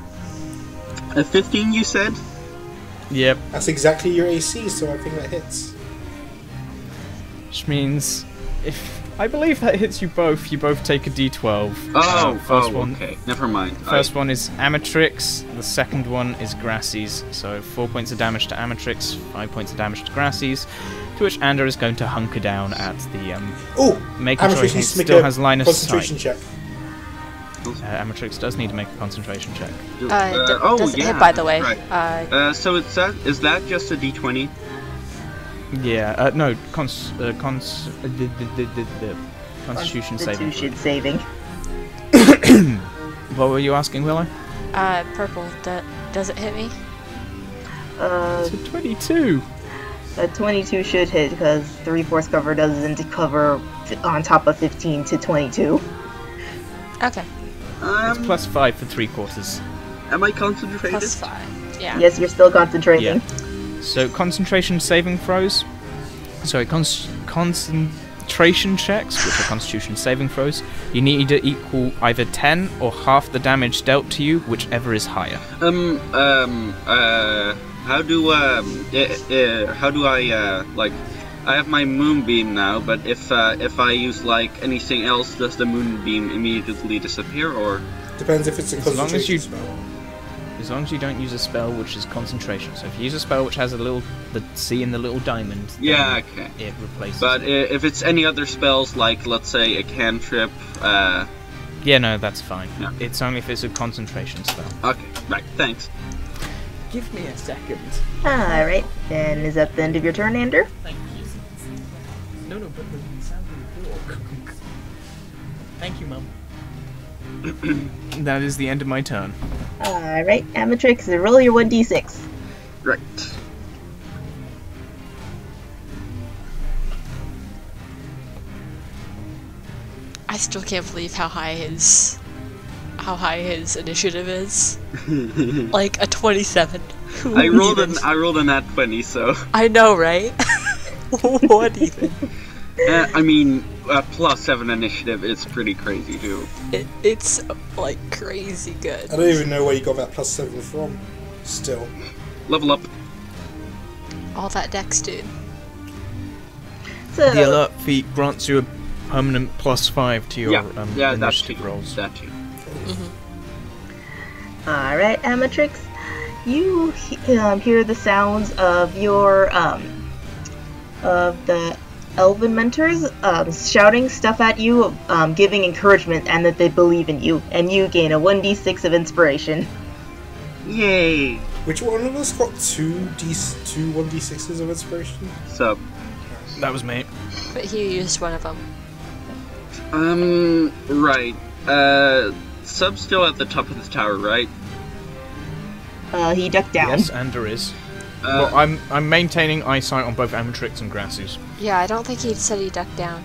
A 15, you said? Yep. That's exactly your AC, so I think that hits. Which means if I believe that hits you both take a D12. First one. Okay. Never mind. First one is Amatrix, the second one is Grassies. So 4 points of damage to Amatrix, 5 points of damage to Grassies, to which Ander is going to hunker down at the Oh! making sure Amatrix he needs to make still a has line of sight. concentration check. Amatrix does need to make a concentration check. Doesn't hit, by the way. Right. So is that just a D20? Yeah, no, Constitution saving. Constitution saving. What were you asking, Willow? Purple. Does it hit me? It's a 22. A 22 should hit because 3/4 cover doesn't cover on top of 15 to 22. Okay. It's plus 5 for 3/4. Am I concentrated? Plus 5. Yeah. Yes, you're still concentrating. Yeah. So concentration saving throws. Sorry, concentration checks, which are constitution saving throws. You need to equal either 10 or half the damage dealt to you, whichever is higher. How do I like? I have my moonbeam now, but if I use like anything else, does the moonbeam immediately disappear, or? Depends if it's a concentration spell. As long as you don't use a spell which is concentration. So if you use a spell which has the C in the little diamond, then Yeah, okay. it replaces But it. if it's any other spells, like let's say a cantrip, Yeah, no, that's fine. Yeah. It's only if it's a concentration spell. okay, right, thanks. Give me a second. Alright, then is that the end of your turn, Ander? Thank you. No, but the sound of the door. Thank you, Mum. That is the end of my turn. Alright, Amatrix, roll your 1d6. Right. I still can't believe how high his initiative is. Like a 27. I rolled a nat 20, so. I know, right? What even? I mean, +7 initiative is pretty crazy too. It's like crazy good. I don't even know where you got that +7 from. Still. Level up. All that dex, dude. So, The alert feat grants you a permanent +5 to your Yeah, that initiative too. rolls. That too. alright, Amatrix. You hear the sounds of your, of the elven mentors shouting stuff at you, giving encouragement and that they believe in you, and you gain a 1d6 of inspiration. Yay! Which one of us got two 1d6s of inspiration? So, That was me. But he used one of them. right. Sub's still at the top of the tower, right? He ducked down. Yes, and there is. Well, I'm maintaining eyesight on both Amatrix and Grasses. Yeah, I don't think he said he ducked down.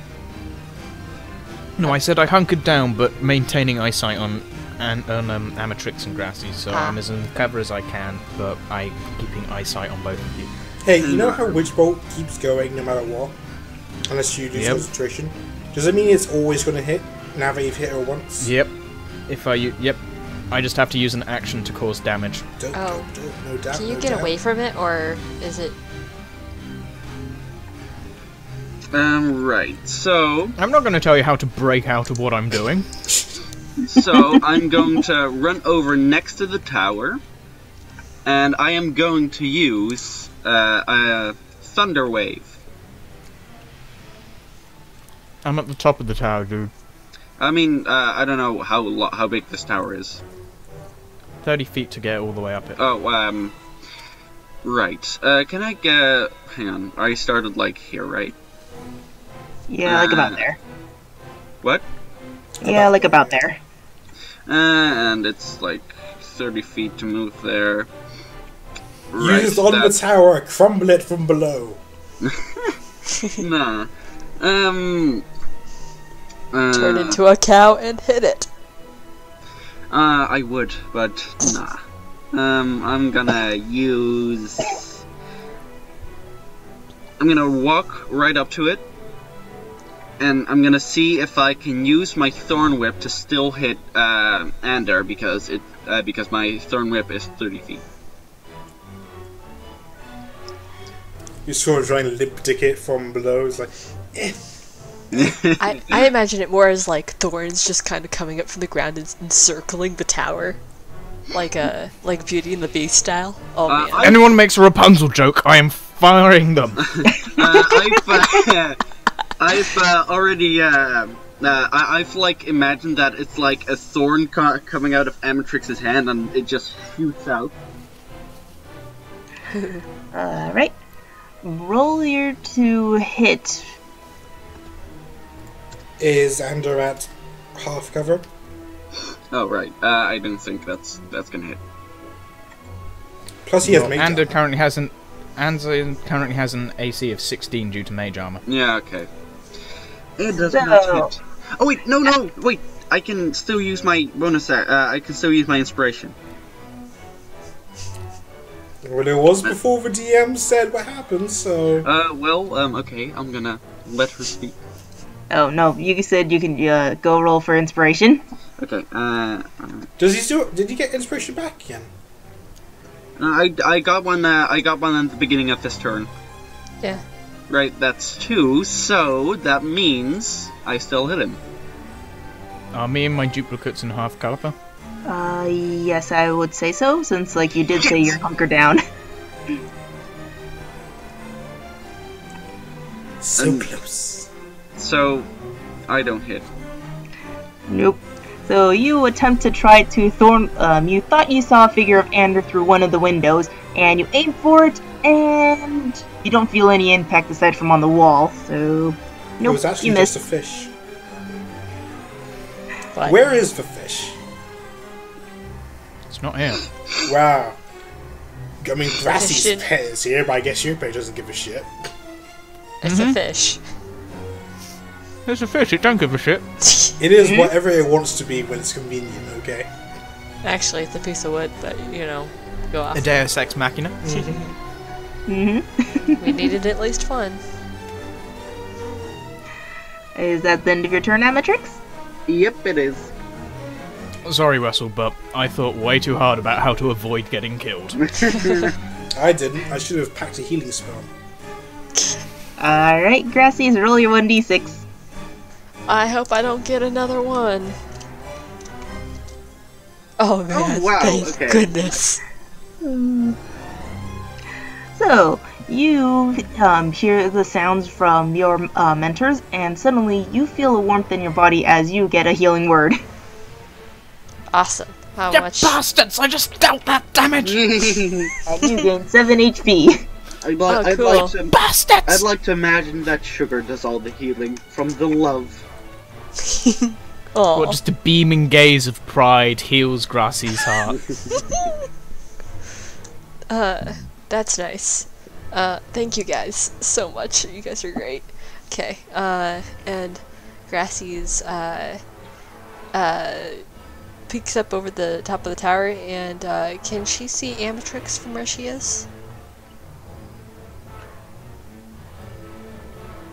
No, I said I hunkered down, but maintaining eyesight on Amatrix and Grasses, so I'm as clever as I can, but I'm keeping eyesight on both of you. Hey, you know how Witch Bolt keeps going no matter what? Unless you lose concentration? Does it mean it's always going to hit now that you've hit her once? Yep. I just have to use an action to cause damage. Don't, no doubt. Can you get away from it, or is it... Right. So, I'm not going to tell you how to break out of what I'm doing. so I'm going to run over next to the tower, and I am going to use a thunder wave. I'm at the top of the tower, dude. I mean, I don't know how big this tower is. 30 feet to get all the way up it. Oh, right. Can I get... Hang on. I started, like, here, right? Yeah, like about there. What? Yeah, like about there. And it's, like, 30 feet to move there. Right, Use on the tower, crumble it from below. Nah. Turn into a cow and hit it. I would, but nah. I'm gonna use... I'm gonna walk right up to it, and I'm gonna see if I can use my Thorn Whip to still hit Ander, because my Thorn Whip is 30 feet. You're sort of trying to lip dick it from below. It's like, eh. I imagine it more as like thorns just kind of coming up from the ground and encircling the tower, like Beauty and the Beast style. Oh man! Anyone makes a Rapunzel joke, I am firing them. I've already I've like imagined that it's like a thorn coming out of Amatrix's hand and it just shoots out. Alright. Roll your to hit. Is Ander at half cover? Oh right, I didn't think that's gonna hit. Plus he has mage Ander armor. currently has an AC of 16 due to mage armor. Yeah, okay. It does not hit. Oh wait, no, wait. I can still use my bonus. I can still use my inspiration. Well, it was before the DM said what happened, so... Okay, I'm gonna let her speak. Oh no, you said you can go roll for inspiration. Okay, Does he still... Did he get inspiration back again? I got one at the beginning of this turn. Yeah. Right, that's 2, so that means I still hit him. Are me and my duplicates in half caliber? Yes, I would say so, since, like, you did say you're hunkered down. So close. So, I don't hit. Nope. So you attempt to try to you thought you saw a figure of Ander through one of the windows, and you aim for it, and you don't feel any impact aside from on the wall, so... Nope, It was actually you just missed. a fish. But Where is the fish? It's not here. Wow. I mean, Grassy's Fishing. pet is here, but I guess your pet doesn't give a shit. it's a fish. There's a fish, it don't give a shit. It is whatever it wants to be when it's convenient, okay? Actually, it's a piece of wood, but, you know, go off. A Deus Ex Machina. We needed at least one. Is that the end of your turn, Amatrix? Yep, it is. Sorry, Russell, but I thought way too hard about how to avoid getting killed. I didn't. I should have packed a healing spell. Alright, Grassies, roll your 1d6. I hope I don't get another one. Oh man, wow, thank okay. goodness. So, you hear the sounds from your mentors, and suddenly you feel a warmth in your body as you get a healing word. Awesome. How You much? bastards! I just dealt that damage! And you gain 7 HP. I'd cool. Bastards! I'd like to imagine that sugar does all the healing from the love. Oh, What, just a beaming gaze of pride heals Grassy's heart. that's nice. Thank you guys so much. You guys are great. Okay, and Grassy's, peeks up over the top of the tower, and, can she see Amatrix from where she is?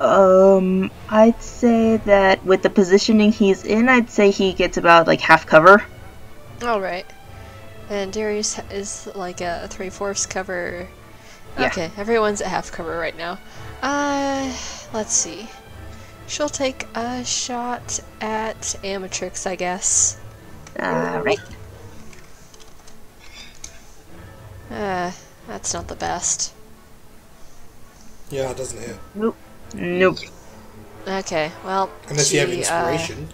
I'd say that with the positioning he's in, I'd say he gets about, like, half cover. Alright. And Darius is like a 3/4 cover. Yeah. Okay, everyone's at half cover right now. Let's see. She'll take a shot at Amatrix, I guess. Alright. That's not the best. Yeah, it doesn't hit. Nope. Okay, well, Unless you have inspiration.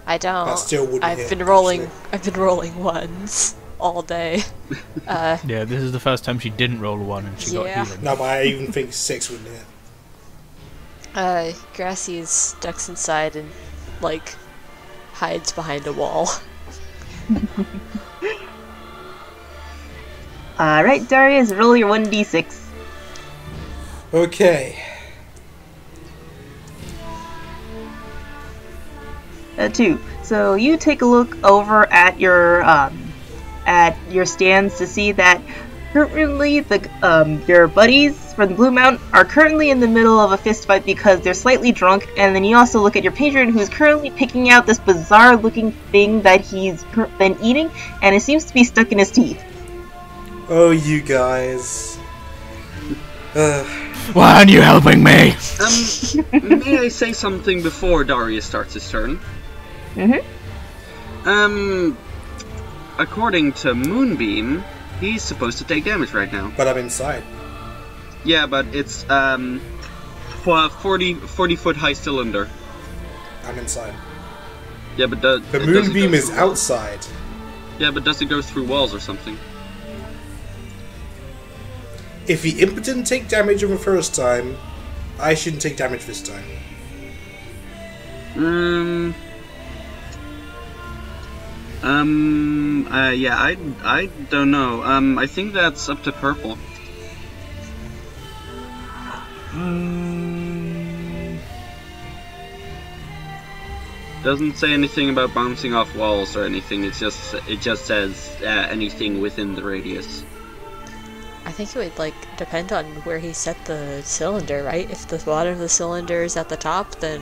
I don't. That still wouldn't I've hit, been rolling. actually. I've been rolling ones all day. Yeah, this is the first time she didn't roll a 1 and she Yeah. got healing. No, but I even think 6 wouldn't hit. Grassy's ducks inside and like hides behind a wall. Alright, Darius, roll your 1d6. Okay. 2. So you take a look over at your stands to see that currently your buddies from the Blue Mountain are currently in the middle of a fist fight because they're slightly drunk, and then you also look at your patron who's currently picking out this bizarre looking thing that he's been eating, and it seems to be stuck in his teeth. Oh, you guys. Why aren't you helping me? May I say something before Darius starts his turn? According to Moonbeam, he's supposed to take damage right now. But I'm inside. Yeah, but it's, for a 40-foot high cylinder. I'm inside. Yeah, but The moonbeam is outside. Yeah, but does it go through walls or something? If he impotent didn't take damage on the first time, I shouldn't take damage this time. Yeah, I don't know. I think that's up to Purple. Doesn't say anything about bouncing off walls or anything. It just says anything within the radius. I think it would like depend on where he set the cylinder, right? If the bottom of the cylinder is at the top, then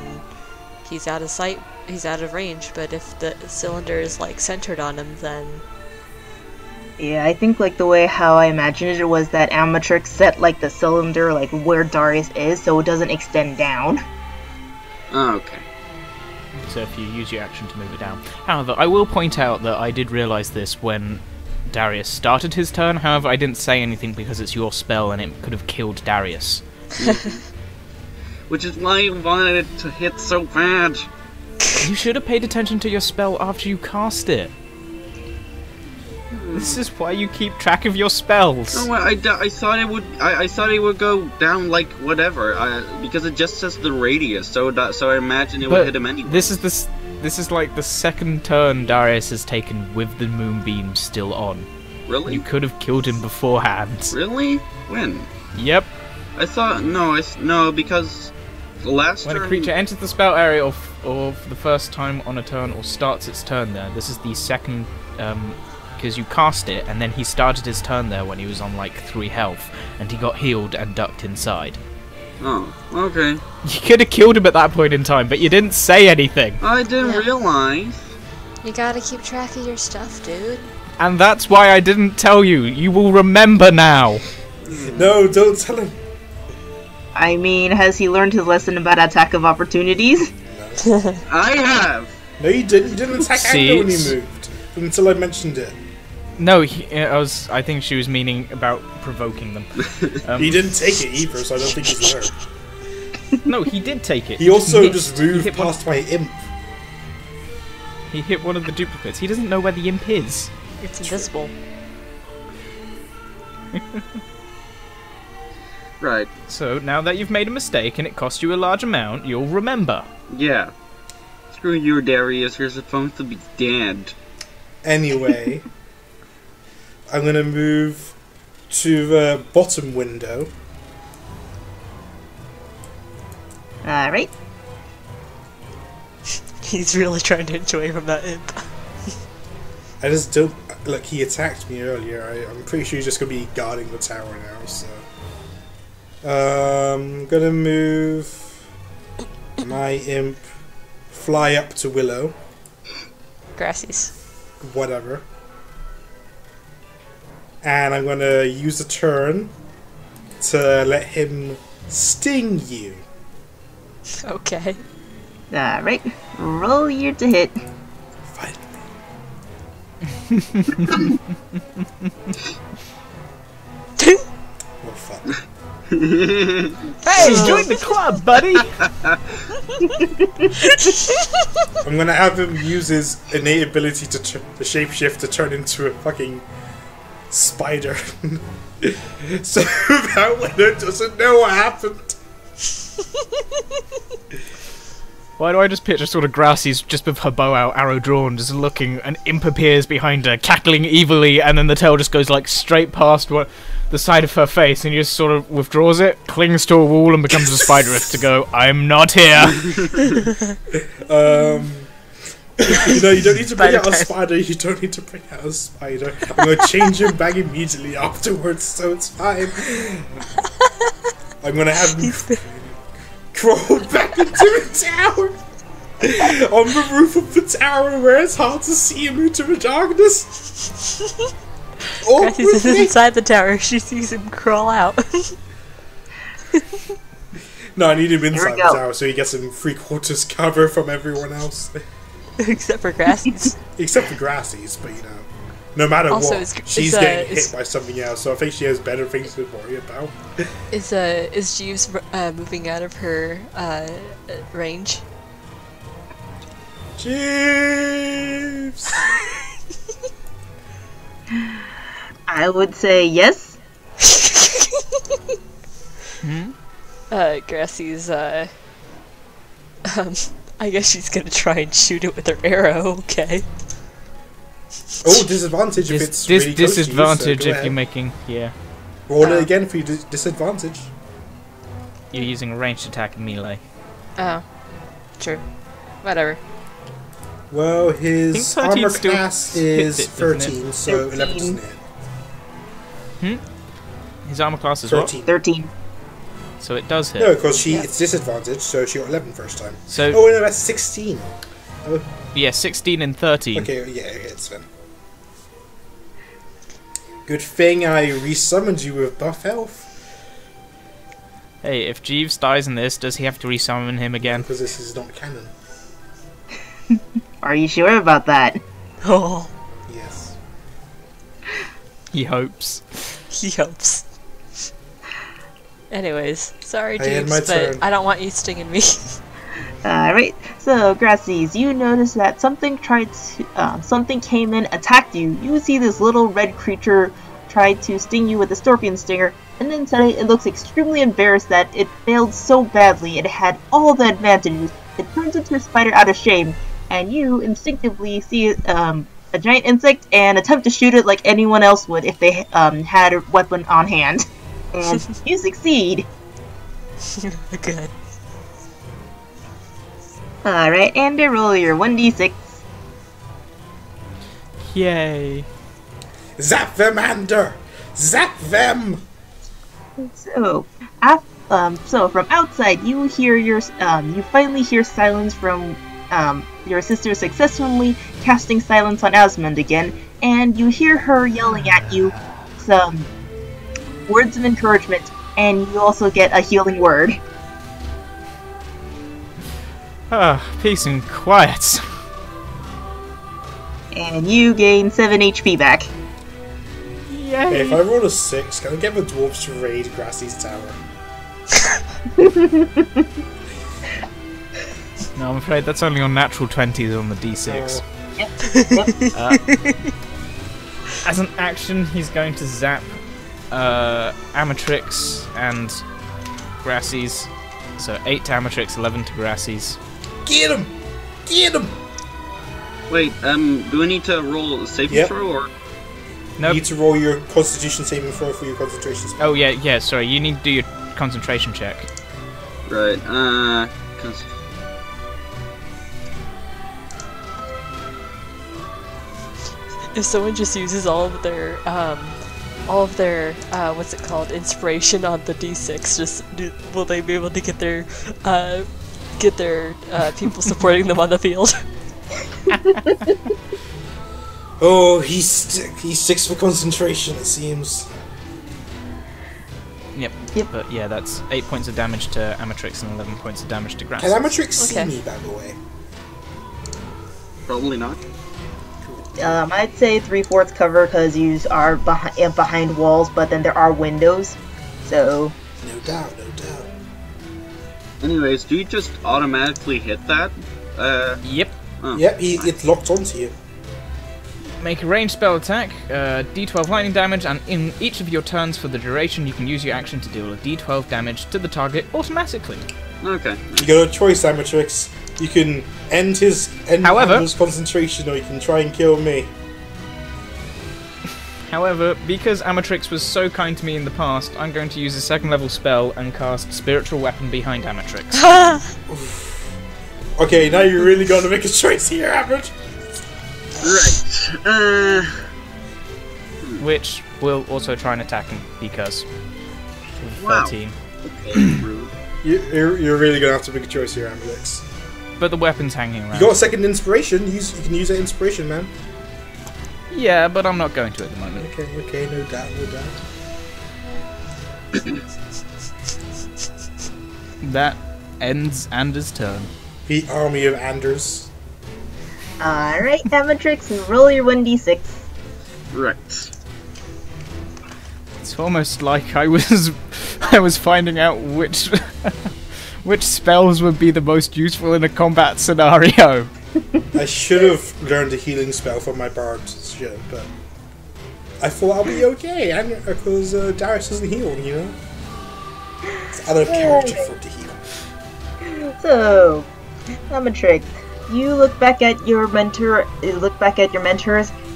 he's out of sight, he's out of range. But if the cylinder is like centered on him, then Yeah, I think like the way how I imagined it was that Amatrix set like the cylinder like where Darius is so it doesn't extend down. Oh, okay. So if you use your action to move it down. However, I will point out that I did realise this when Darius started his turn. However, I didn't say anything because it's your spell and it could have killed Darius. Which is why I wanted it to hit so bad. You should have paid attention to your spell after you cast it. This is why you keep track of your spells. No, I thought it would. I thought it would go down like whatever. Because it just says the radius, so I imagine it would hit him anyway. This is like the second turn Darius has taken with the moonbeam still on. Really? You could have killed him beforehand. Really? When? Yep. I thought no, because Last When a turn- creature enters the spell area or for the first time on a turn or starts its turn there, this is the second, because you cast it and then he started his turn there when he was on like 3 health and he got healed and ducked inside. Oh, okay. You could have killed him at that point in time, but you didn't say anything. I didn't Yeah. realize. You gotta keep track of your stuff, dude. And that's why I didn't tell you. You will remember now. No, don't tell him. I mean, has he learned his lesson about attack of opportunities? I have. No, you didn't. You didn't attack See, Anger when you it's- moved. Until I mentioned it. No, I think she was meaning about provoking them. He didn't take it either, so I don't think he's learned. No, he did take it. He also hit- just he moved hit one- past my imp. He hit one of the duplicates. He doesn't know where the imp is. It's invisible. Right. So now that you've made a mistake and it cost you a large amount, you'll remember. Yeah. Screw you, Darius. You're supposed to be dead. Anyway, I'm gonna move to the bottom window. Alright. He's really trying to enjoy from that imp. I just don't. Look, he attacked me earlier. I'm pretty sure he's just gonna be guarding the tower now. So, gonna move my imp, fly up to Willow, Grassies. whatever, and I'm gonna use a turn to let him sting you. Okay. Alright. Roll your to hit. Fight Well, fuck. Hey, join the club, buddy! I'm gonna have him use his innate ability to shapeshift to turn into a fucking spider. So that winner doesn't know what happened. Why do I just picture sort of Grassy's just with her bow out, arrow drawn, just looking, an imp appears behind her, cackling evilly, and then the tail just goes like straight past the side of her face, and he just sort of withdraws it, clings to a wall, and becomes a spider to go, I'm not here! You know, you don't need to bring Spider out a type. spider, you don't need to bring out a spider. I'm gonna change him back immediately afterwards, so it's fine. I'm gonna have him crawl back into the tower! On the roof of the tower where it's hard to see him into the darkness! Grassies is Awkwardly. inside the tower. She sees him crawl out. No, I need him Here we inside the go. tower so he gets some 3/4 cover from everyone else. Except for Grassies. Except for Grassies, but you know. No matter Also, what, is- she's is, getting is- hit by something else, so I think she has better things to worry about. Is Jeeves moving out of her range? Jeeves! I would say yes. Grassie's I guess she's gonna try and shoot it with her arrow. Okay. Oh, disadvantage if it's This really close to you, so disadvantage go if ahead. you're making, yeah. Roll Oh. it again for your disadvantage. You're using a ranged attack and melee. Oh, true. Whatever. Well, I his think 13 armor still class hits is it, doesn't it? 13, so 11 13. doesn't hit. His armor class is what? 13. 13. So it does hit. No, because Yeah. it's disadvantage, so she got 11 first time. So, Oh, no, that's 16. yeah, 16 and 13. Okay, yeah, it hits then. Good thing I resummoned you with buff health, Hey, if Jeeves dies in this, does he have to resummon him again? because this is not canon. Are you sure about that? Oh, Yes. He hopes. he hopes. Anyways, sorry, I had Jeeves, my but turn. I don't want you stinging me. Alright, so Grassies, you notice that something something came in, attacked you. You see this little red creature try to sting you with a scorpion stinger, and then suddenly it looks extremely embarrassed that it failed so badly. It had all the advantages. It turns into a spider out of shame, and you instinctively see a giant insect and attempt to shoot it like anyone else would if they had a weapon on hand. And you succeed. Good. Alright, and roll your 1d6. Yay. Zap them, Ander! Zap them! So, so from outside, you finally hear silence from your sister successfully casting silence on Asmund again, and you hear her yelling at you some words of encouragement, and you also get a healing word. Ah, peace and quiet. And you gain 7 HP back. Yay. Hey, if I roll a 6, can I get the dwarves to raid Grassy's tower? No, I'm afraid that's only on natural 20s on the d6. As an action, he's going to zap Amatrix and Grassy's. So 8 to Amatrix, 11 to Grassy's. Get him! Get him! Wait, do I need to roll a saving throw or? You Nope. need to roll your Constitution saving throw for your concentration spell. Oh yeah, sorry, you need to do your concentration check. Right, If someone just uses all of their what's it called, inspiration on the d6, will they be able to get their people supporting them on the field? Oh, he sticks for concentration, it seems. Yep. But yeah, that's 8 points of damage to Amatrix and 11 points of damage to Grass. Can Amatrix see Okay. me, by the way? probably not. I'd say 3/4 cover because you are behind walls, but then there are windows, so... No doubt, no doubt. Anyways, do you just automatically hit that? Yep. Oh. Yep, it locked onto you. Make a ranged spell attack, d12 lightning damage, and in each of your turns for the duration, you can use your action to deal a d12 damage to the target automatically. Okay. You got a choice, Amatrix. You can end his concentration, or you can try and kill me. However, because Amatrix was so kind to me in the past, I'm going to use a 2nd level spell and cast Spiritual Weapon behind Amatrix. Okay, now you really got to make a choice here, Amatrix. Right. Which will also try and attack him because of Wow. 13. Okay, rude. You're really gonna have to make a choice here, Amatrix. But the weapon's hanging around. You got a 2nd inspiration. You can use that inspiration, man. Yeah, but I'm not going to at the moment. Okay, no doubt, no doubt. That ends Anders' turn. The army of Anders. Alright, Amatrix, roll your 1d6. Right. It's almost like I was finding out which which spells would be the most useful in a combat scenario. I should have learned a healing spell from my bard shit, but I thought I'll be okay, and because Darius doesn't heal, you know. It's out of character for him to heal. So, Amatrix, you look back at your mentors,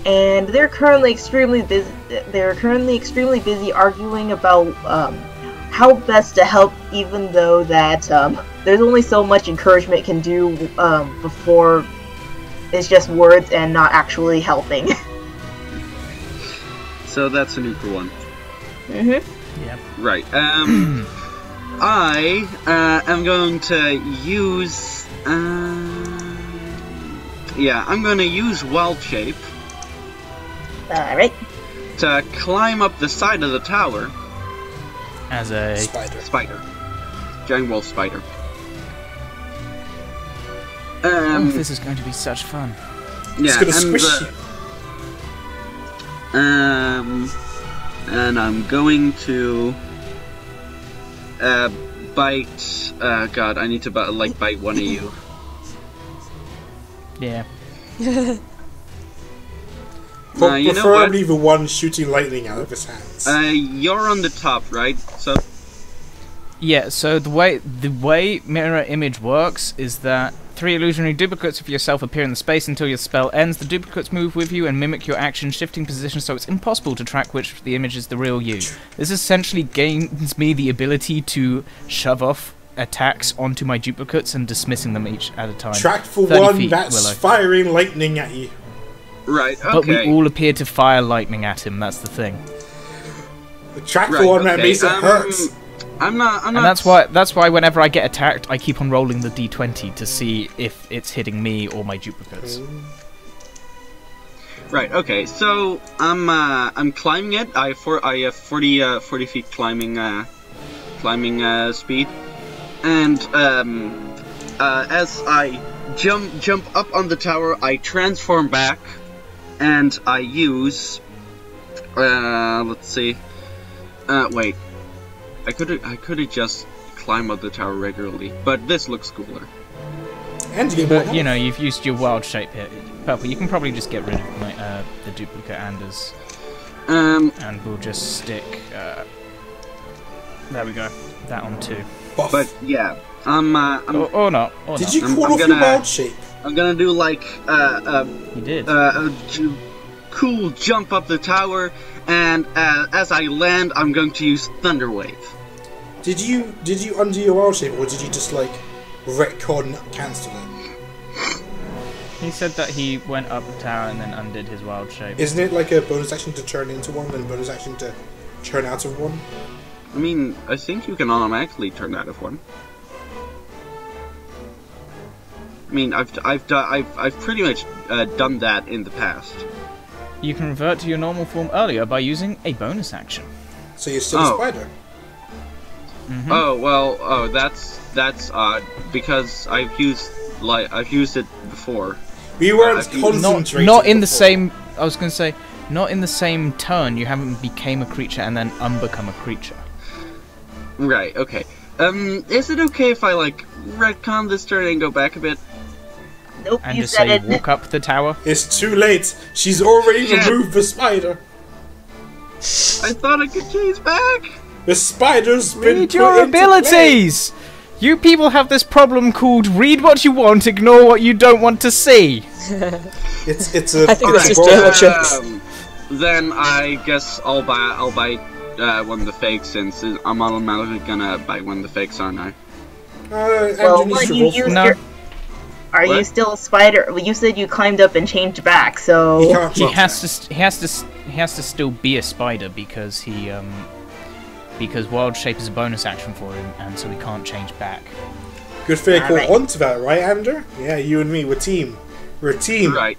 and they're currently extremely busy. They're currently extremely busy arguing about how best to help, even though that there's only so much encouragement can do before it's just words and not actually helping. So that's an equal one. Mm-hmm. Yep. Right. I am going to use. Yeah, I'm going to use Wild Shape Alright. to climb up the side of the tower. As a Spider. Giant wolf spider. oh, this is going to be such fun. Yeah, It's gonna squish you. And I'm going to bite. God, I need to bite one of you. Yeah. You know what? Preferably the one shooting lightning out of his hands. You're on the top, right? So. Yeah, so the way mirror image works is that 3 illusionary duplicates of yourself appear in the space until your spell ends. The duplicates move with you and mimic your action, shifting position so it's impossible to track which of the image is the real you. This essentially gains me the ability to shove off attacks onto my duplicates and dismissing them each at a time. Track for 30 one feet, that's Willow. firing lightning at you. Right. Okay. But we all appear to fire lightning at him. That's the thing. The track Right, for one that okay, makes it hurt. I'm not. And that's why whenever I get attacked, I keep on rolling the d20 to see if it's hitting me or my duplicates. Right. Okay. So I'm climbing it. I have 40 feet climbing speed, and as I jump up on the tower, I transform back, and I use let's see. Wait. I could just climb up the tower regularly, but this looks cooler. And you get But more you know, you've used your wild shape here. Purple, you can probably just get rid of my, the duplicate Anders. And we'll just stick. There we go. That on 2. buff. But yeah, I'm Or not. Or Did not. you call off your wild shape? I'm gonna do like You did. cool jump up the tower, and as I land, I'm going to use Thunder Wave. Did you undo your wild shape, or did you just like retcon cancel it? He said that he went up the tower and then undid his wild shape. Isn't it like a bonus action to turn into one, then a bonus action to turn out of one? I mean, I think you can automatically turn out of one. I mean, I've pretty much done that in the past. You can revert to your normal form earlier by using a bonus action. So you're still a spider. Mm-hmm. Oh well, that's odd because I've used it before. We weren't concentrating. Not in the before. same. I was going to say, not in the same turn. You haven't became a creature and then unbecome a creature. Right. Okay. Is it okay if I like retcon this turn and go back a bit? Nope, And you just said say it. walk up the tower. It's too late. She's already Yeah. removed the spider. I thought I could change back. The spider's been Read put your into abilities. You people have this problem called read what you want, ignore what you don't want to see. play. It's a. I think that's it's just a- table checks. Then I guess I'll buy one of the fakes since I'm automatically gonna buy one of the fakes, aren't I? Well, Andrew needs when to you roll for use it. No. your... Are you What? still a spider? Well, you said you climbed up and changed back, He so... can't He jump. has to still be a spider because because wild shape is a bonus action for him, and so he can't change back. Good fair call Alright. onto that, right, Andrew? Yeah, you and me, we're team. We're a team. Right.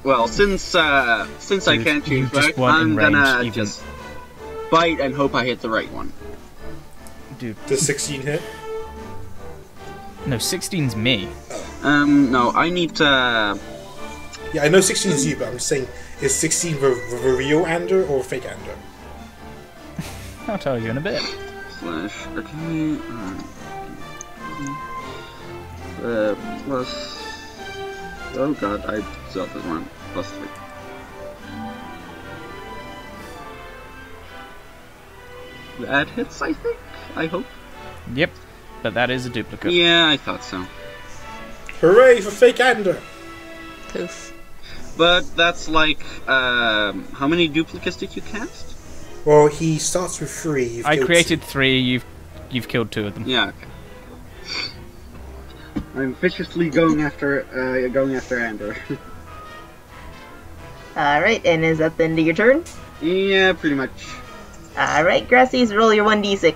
Well, since I You- can't you change just back, weren't I'm in range, gonna even- just bite and hope I hit the right one. Dude, Does 16 hit? no, 16's me. No, I need to. Yeah, I know 16 is you, but I'm just saying, is 16 the real Ander or fake Ander? I'll tell you in a bit. Slash. Okay. Plus. Oh god, I spelled this wrong. Plus 3. That hits, I think. I hope. Yep, but that is a duplicate. Yeah, I thought so. Hooray for fake Ander! Poof. But that's like, how many duplicates did you cast? Well, he starts with 3. You've I killed created 3. You've killed 2 of them. Yeah. Okay. I'm viciously going after Ander. Alright, and is that the end of your turn? Yeah, pretty much. Alright, Grassies, roll your 1d6.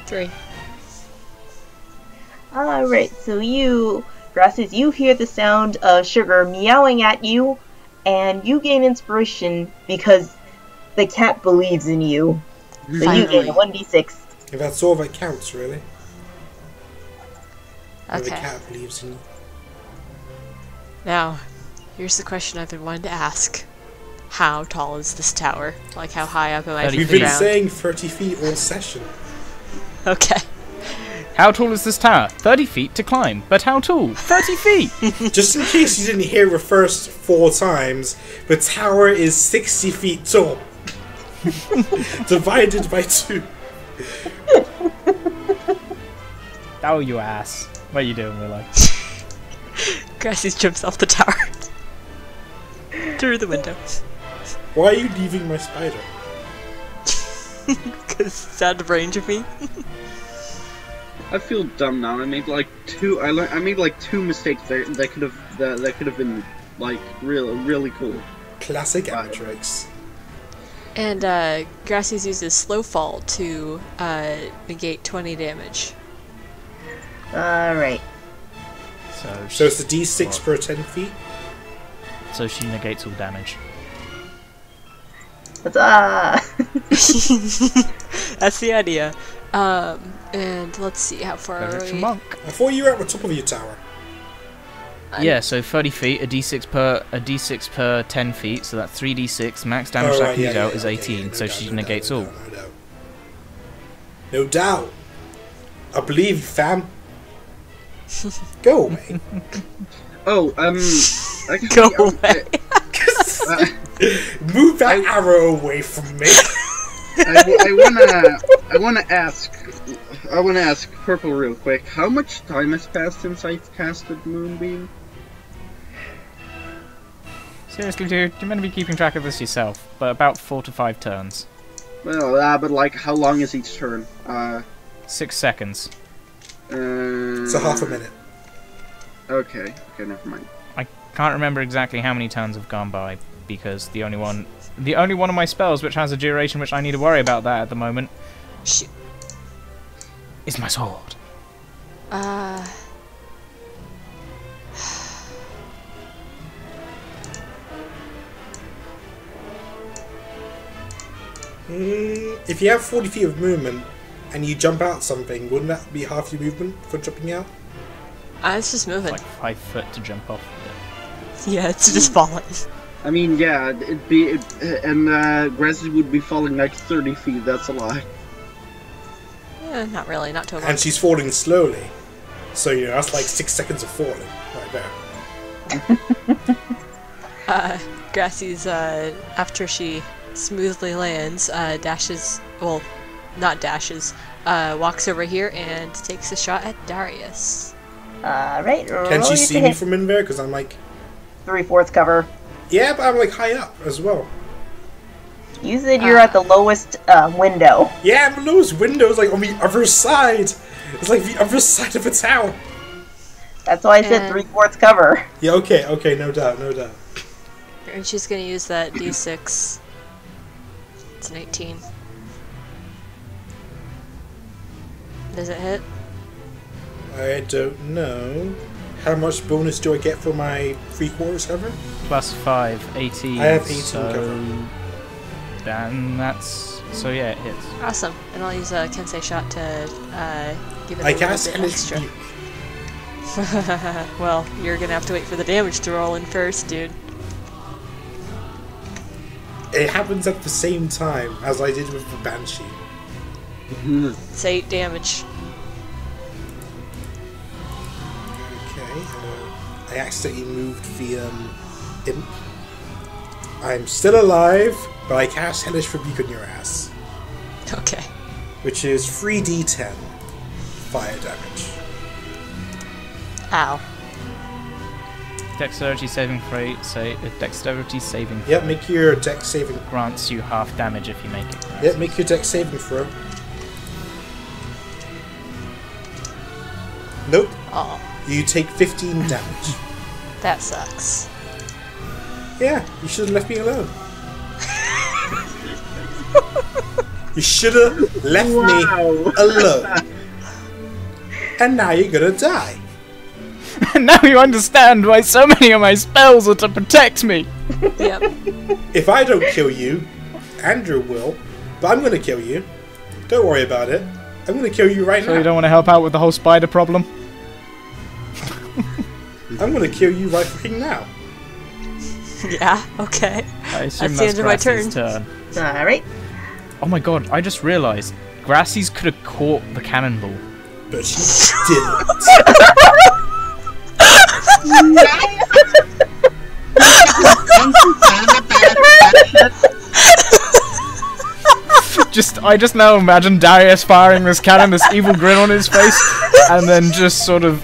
Three. Alright, so you, Grassies, you hear the sound of Sugar meowing at you, and you gain inspiration because the cat believes in you. So you gain a 1d6. If that's all that counts, really. When the Okay. cat believes in you. Now, here's the question I've been wanting to ask. How tall is this tower? Like, how high up am I 30 from We've the been ground? saying 30 feet all session. Okay. How tall is this tower? 30 feet to climb. But how tall? 30 feet! Just in case you didn't hear the first 4 times, the tower is 60 feet tall. Divided by 2. Oh, you ass. What are you doing, Willow? Grassies jumps off the tower. Through the window. Why are you leaving my spider? Because it's out of range of me. I feel dumb now. I made like two. I made like 2 mistakes there that could have been like really cool. Classic amateurics. And Grasses uses Slow Fall to negate 20 damage. Alright. So it's the D6 per 10 feet? So she negates all damage. Huzzah! That's the idea. And let's see, how far are we? Monk. I thought you were at the top of your tower. Yeah, so 30 feet, a d6 per 10 feet, so that's 3d6. Max damage that can out is 18, so she negates all. No doubt. I believe you, fam. Go away. Oh, actually, Go away. Move that arrow away from me. I wanna ask Purple real quick. How much time has passed since I casted Moonbeam? Seriously, dude, you're meant to be keeping track of this yourself, but about 4 to 5 turns. Well, but like, how long is each turn? 6 seconds. It's a half a minute. Okay, never mind. I can't remember exactly how many turns have gone by, because the only one of my spells which has a duration which I need to worry about that at the moment is my sword. If you have 40 feet of movement and you jump out something, wouldn't that be half your movement for jumping out? It's just moving. It's like 5 foot to jump off. Yeah, it's just falling. I mean, yeah, and Grassy would be falling like 30 feet. That's a lot. Yeah, not really, not too much. And she's falling slowly, so you know that's like 6 seconds of falling right there. Grassy's, after she smoothly lands, dashes, well, not dashes, walks over here and takes a shot at Darius. Alright, Can she see me from in there? Because I'm like... 3/4 cover. Yeah, but I'm like high up as well. You said you're at the lowest window. Yeah, but those windows like on the other side. It's like the other side of a tower. That's why I said 3/4 cover. Yeah, okay, no doubt. And she's gonna use that d6. It's an 18. Does it hit? I don't know. How much bonus do I get for my 3/4 cover? Plus 5, 18. I have 18 so cover. And that's... So yeah, it hits. Awesome. And I'll use a Kensei shot to give it a I little cast bit Hellish extra. Rebuke. Well, you're gonna have to wait for the damage to roll in first, dude. It happens at the same time as I did with the Banshee. It's 8 damage. Okay, I accidentally moved the imp. I'm still alive, but I cast Hellish Rebuke on your ass. Okay. Which is 3d10 fire damage. Ow. Dexterity saving throw, dexterity saving throw Yep, make your dex saving. grants you half damage if you make it. Yep, make your dex saving throw. Nope. Oh, You take 15 damage. that sucks. Yeah, you should have left me alone. You should have left me alone. And now you're gonna die. And now you understand why so many of my spells are to protect me! Yep. If I don't kill you, Andrew will. But I'm gonna kill you. Don't worry about it. I'm gonna kill you right So now. you don't want to help out with the whole spider problem? I'm gonna kill you right fucking now. Yeah, okay. I assume That's the end of my Grassy's turn. Alright. Oh my god, I just realised. Grassy's could have caught the cannonball. But she didn't. I just now imagine Darius firing this cannon, this evil grin on his face, and then just sort of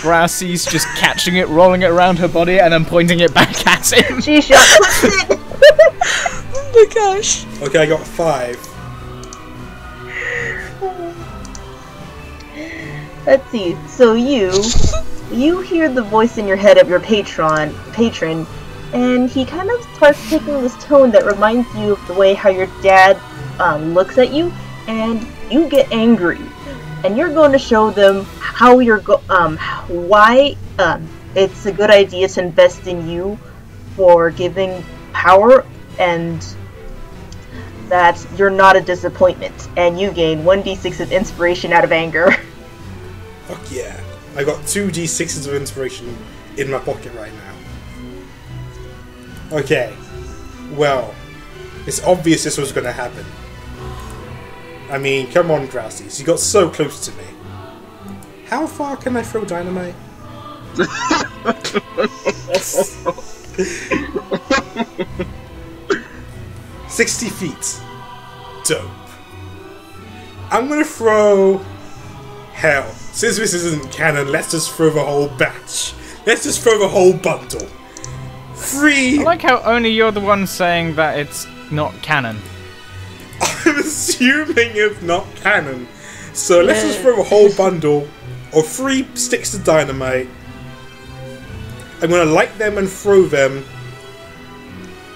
Grassy's just catching it, rolling it around her body, and then pointing it back at him. She shot it. Oh my gosh. Okay, I got 5. Let's see. So you hear the voice in your head of your patron, and he kind of starts taking this tone that reminds you of the way how your dad looks at you, and you get angry, and you're going to show them how why it's a good idea to invest in you for giving power, and that you're not a disappointment, and you gain 1d6 of inspiration out of anger. Fuck yeah. I got 2d6s of inspiration in my pocket right now. Okay. Well, it's obvious this was going to happen. I mean, come on, Grasses. You got so close to me. How far can I throw dynamite? 60 feet. Dope. I'm gonna throw... Hell, since this isn't canon, let's just throw the whole batch. Let's just throw the whole bundle. I like how only you're the one saying that it's not canon. I'm assuming it's not canon. So let's just throw a whole bundle of 3 sticks of dynamite. I'm gonna light them and throw them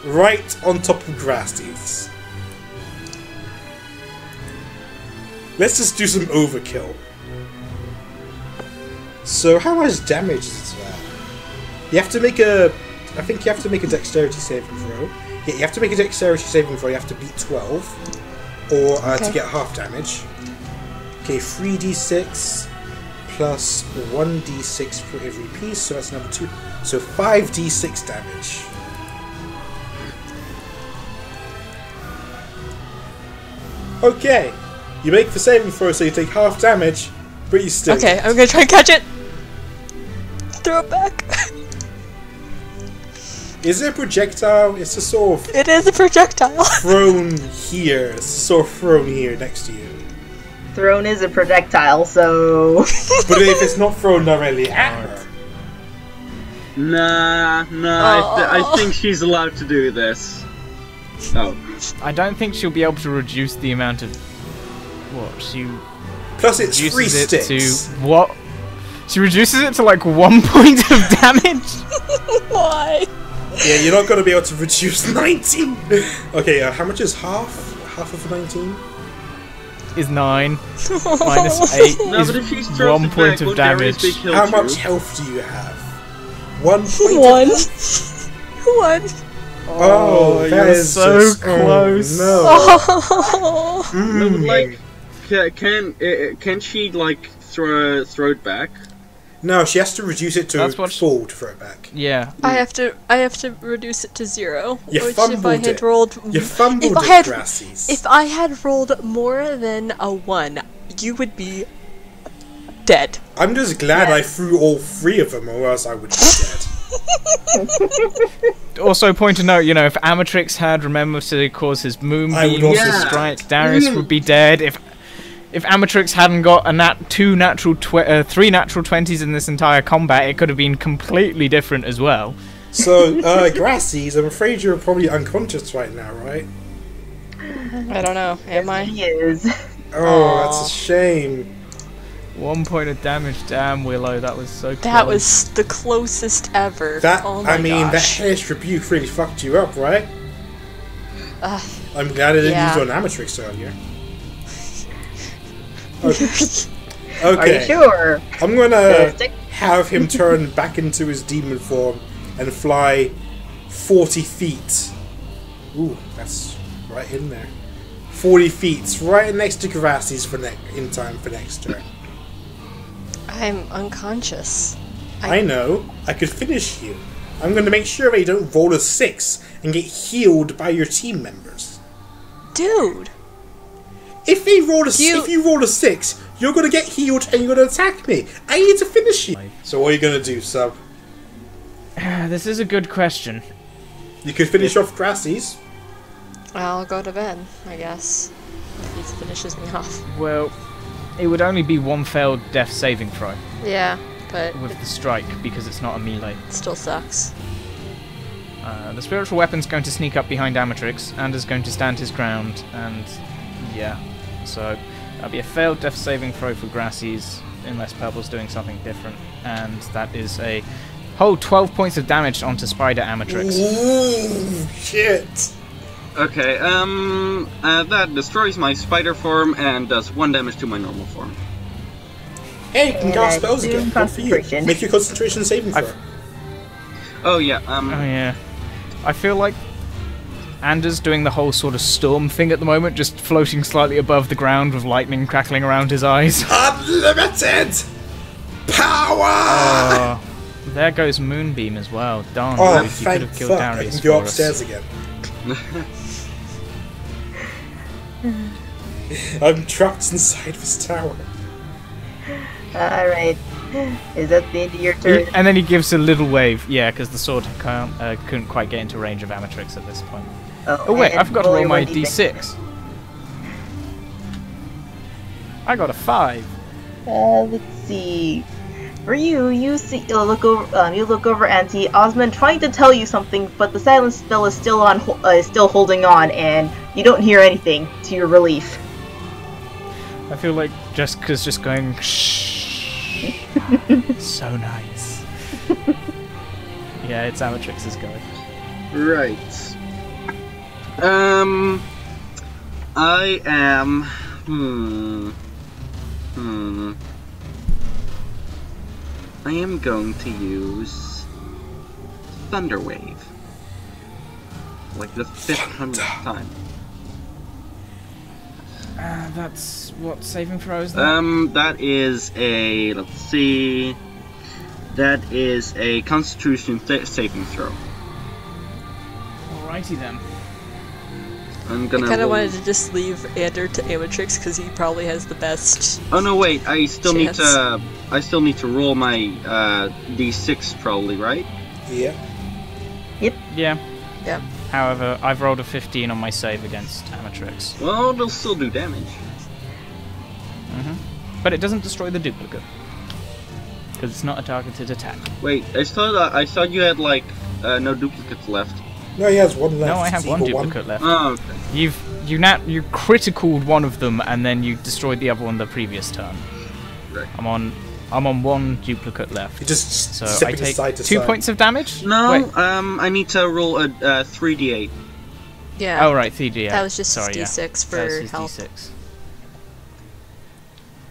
right on top of Grasties. Let's just do some overkill. So how much damage is that? You have to make a... I think you have to make a dexterity saving throw. Yeah, you have to make a dexterity saving throw. You have to beat 12. Or to get half damage. Okay, 3d6 plus 1d6 for every piece. So that's number 2. So 5d6 damage. Okay. You make the saving throw, so you take half damage, but you still... Okay, I'm gonna try and catch it! Throw it back! Is it a projectile? It's a sort of... It is a projectile! thrown here. It's sort of thrown here next to you. Thrown is a projectile, so... But if it's not thrown directly at her... Nah, I think she's allowed to do this. Oh. I don't think she'll be able to reduce the amount of... What? She Plus it's 3 reduces it sticks. to... What? She reduces it to like 1 point of damage? Why? Yeah, you're not going to be able to reduce 19. Okay, how much is half? Half of 19? Is 9. Minus 8 No, but if she is throws 1 it point back, of will Darius damage. be killed How too? much health do you have? 1 point? One. Of health? One. Oh, that you're is so just, close. Oh, no. No, but like, can she like throw it back? No, she has to reduce it to That's what full to throw it back. Yeah. I have to reduce it to 0. You which fumbled if I had it. rolled You fumbled if I it, had- Grassies. if I had rolled more than a 1, you would be dead. I'm just glad I threw all 3 of them, or else I would be dead. Also, point to note, you know, if Amatrix had remembered to cause his moonbeam I would to also- strike, Darius would be dead. If Amatrix hadn't got a 3 natural 20s in this entire combat, it could have been completely different as well. So, Grassies, I'm afraid you're probably unconscious right now, right? I don't know. Am I? He is. Oh, that's a shame. 1 point of damage, damn Willow, that was so close. That was the closest ever. That oh my I mean, that gosh. hair's rebuke really fucked you up, right? Ugh. I'm glad I didn't Yeah. use it on Amatrix earlier. Okay. Are you sure? I'm gonna Stick- have him turn back into his demon form and fly 40 feet. Ooh, that's right in there. 40 feet, right next to Grassies for in time for next turn. I'm unconscious. I know. I could finish you. I'm going to make sure they don't roll a 6 and get healed by your team members. Dude! If you roll a 6, you're going to get healed and you're going to attack me. I need to finish you. So what are you going to do, Sub? This is a good question. You could finish off Grassies. I'll go to bed, I guess. If he finishes me off. Well, it would only be 1 failed death saving throw Yeah, but with the strike, because it's not a melee. it still sucks. The spiritual weapon's going to sneak up behind Amatrix, and is going to stand his ground, and yeah. So, That'll be a failed death saving throw for Grassies, unless Purple's doing something different. And that is a whole 12 points of damage onto Spider Amatrix. Ooh, shit! Okay, that destroys my spider form and does 1 damage to my normal form. Hey, you can And cast I spells do again. Good for you. concentration. Make your concentration saving throw. Oh yeah, Oh yeah. I feel like Anders doing the whole sort of storm thing at the moment, just floating slightly above the ground with lightning crackling around his eyes. Unlimited power! There goes Moonbeam as well. Darn, Oh, dude, you could thank have killed fuck! I Darius can go for us. upstairs again. I'm trapped inside this tower. Alright. Is that the end of your turn? And then he gives a little wave, yeah, because the sword couldn't quite get into range of Amatrix at this point. Oh wait, and I forgot to roll your my 1d6. d6. I got a 5. Let's see. For you, you look over Auntie Osmond trying to tell you something, but the silence spell is still still holding on, and you don't hear anything to your relief. I feel like Jessica's just going shh. So nice. Yeah, it's Amatrix's go. right. I am. I am going to use Thunder Wave. Like the 500th time. That's what saving throw is that? That is a. Let's see. That is a Constitution saving throw. Alrighty then. I'm I gonna. kind of roll- wanted to just leave Ander to Amatrix because he probably has the best. Oh no! Wait, I still need Chance. to. I still need to roll my d6 probably, right? Yeah. Yeah. Yep. However, I've rolled a 15 on my save against Amatrix. Well, they'll still do damage. But it doesn't destroy the duplicate. Because it's not a targeted attack. Wait, I thought you had like no duplicates left. No, he has one left. No, I have It's one equal duplicate left. Oh, okay. You criticaled one of them and then you destroyed the other one the previous turn. Right. I'm on one duplicate left. He just So I stepping take side to 2 side. points of damage? No, Wait. I need to roll a 3d8. Yeah. Oh right, 3d8. That was just Sorry, D6 yeah. for That was his health. D6.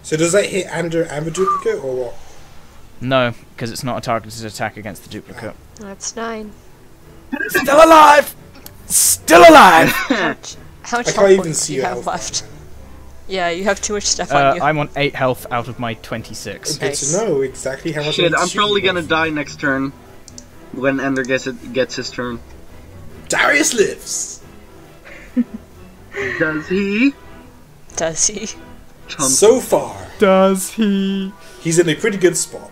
So does that hit Ander and the duplicate, or what? No, because it's not a targeted attack against the duplicate. That's 9. Still alive! Still alive! How much I health can't even points do see you your have health left? bar, man. Yeah, you have too much stuff on you. I'm on 8 health out of my 26. Good Nice. to know exactly how much. Shit, I I'm need to probably shoot gonna with. die next turn when Ender gets his turn. Darius lives. Does he? Does he? Chump. So far, Does he? he's in a pretty good spot.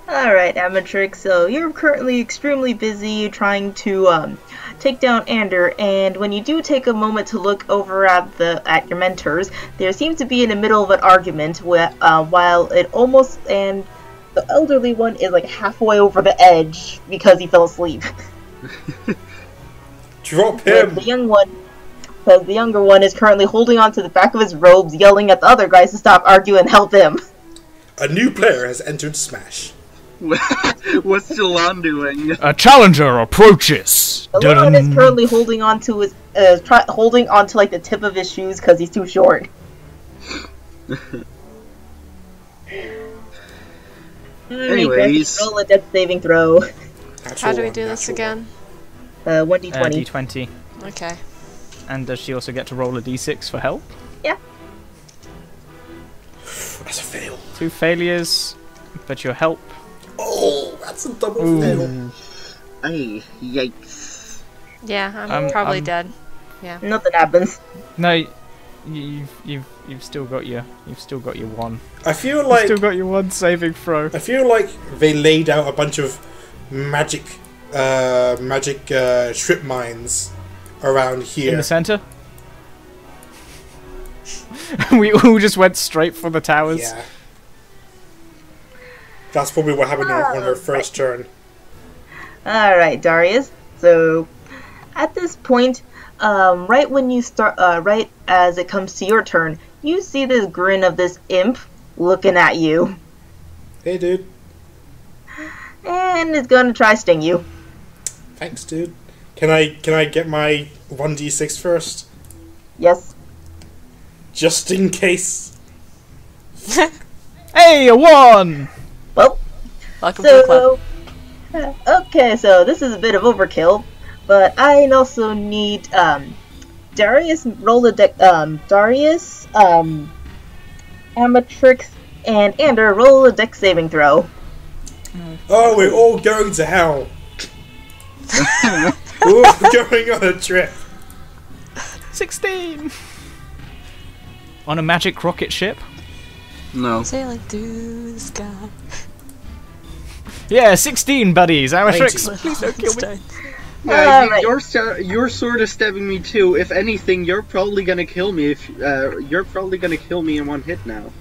Alright, Amatrix, so you're currently extremely busy trying to take down Ander, and when you do take a moment to look over at your mentors, there seems to be in the middle of an argument while it almost, and the elderly one is like halfway over the edge because he fell asleep. Drop But him. the younger one is currently holding on to the back of his robes, yelling at the other guys to stop arguing and help him. A new player has entered Smash. What's Jalon doing? A challenger approaches. The one is currently holding on to his, holding on to like the tip of his shoes because he's too short. Anyways. Roll a death saving throw. How do we do this again? 1d20. D20. Okay. And does she also get to roll a d6 for help? Yeah. That's a fail. 2 failures, but your help. Oh, that's a double fail. Ay, yikes. Yeah, I'm probably dead. Yeah. Nothing happens. No, you've still got your one. I feel You've like still got your one saving throw. I feel like they laid out a bunch of magic strip mines around In here. the center. We all just went straight for the towers. Yeah. That's probably what happened on her first turn. Alright, Darius. So, at this point, right when you start, right as it comes to your turn, you see this grin of this imp looking at you. Hey, dude. And it's gonna try sting you. Thanks, dude. Can I get my 1d6 first? Yes. Just in case. Hey, a 1! Well, Welcome to the club. okay, so this is a bit of overkill, but I also need Darius roll a Darius, Amatrix, and Ander roll a dex saving throw. Oh, we're all going to hell. We're all going on a trip. 16! On a magic rocket ship? No. Sailing through the sky. Yeah, 16, buddies! Amatrix, 19. please don't kill me. Yeah, Alright. you're sort of stabbing me too. If anything, you're probably gonna kill me. If you're probably gonna kill me in one hit now.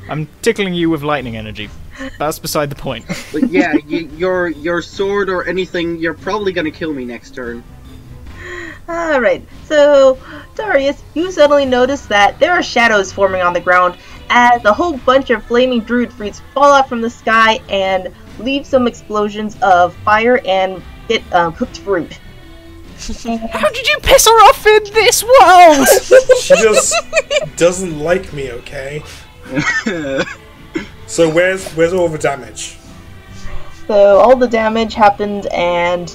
I'm tickling you with lightning energy. That's beside the point. But yeah, your sword or anything, you're probably gonna kill me next turn. Alright, so Darius, you suddenly notice that there are shadows forming on the ground as a whole bunch of flaming druid fruits fall out from the sky and leave some explosions of fire and get cooked fruit. How did you piss her off in this world? She just doesn't like me, okay? So where's all the damage? So all the damage happened, and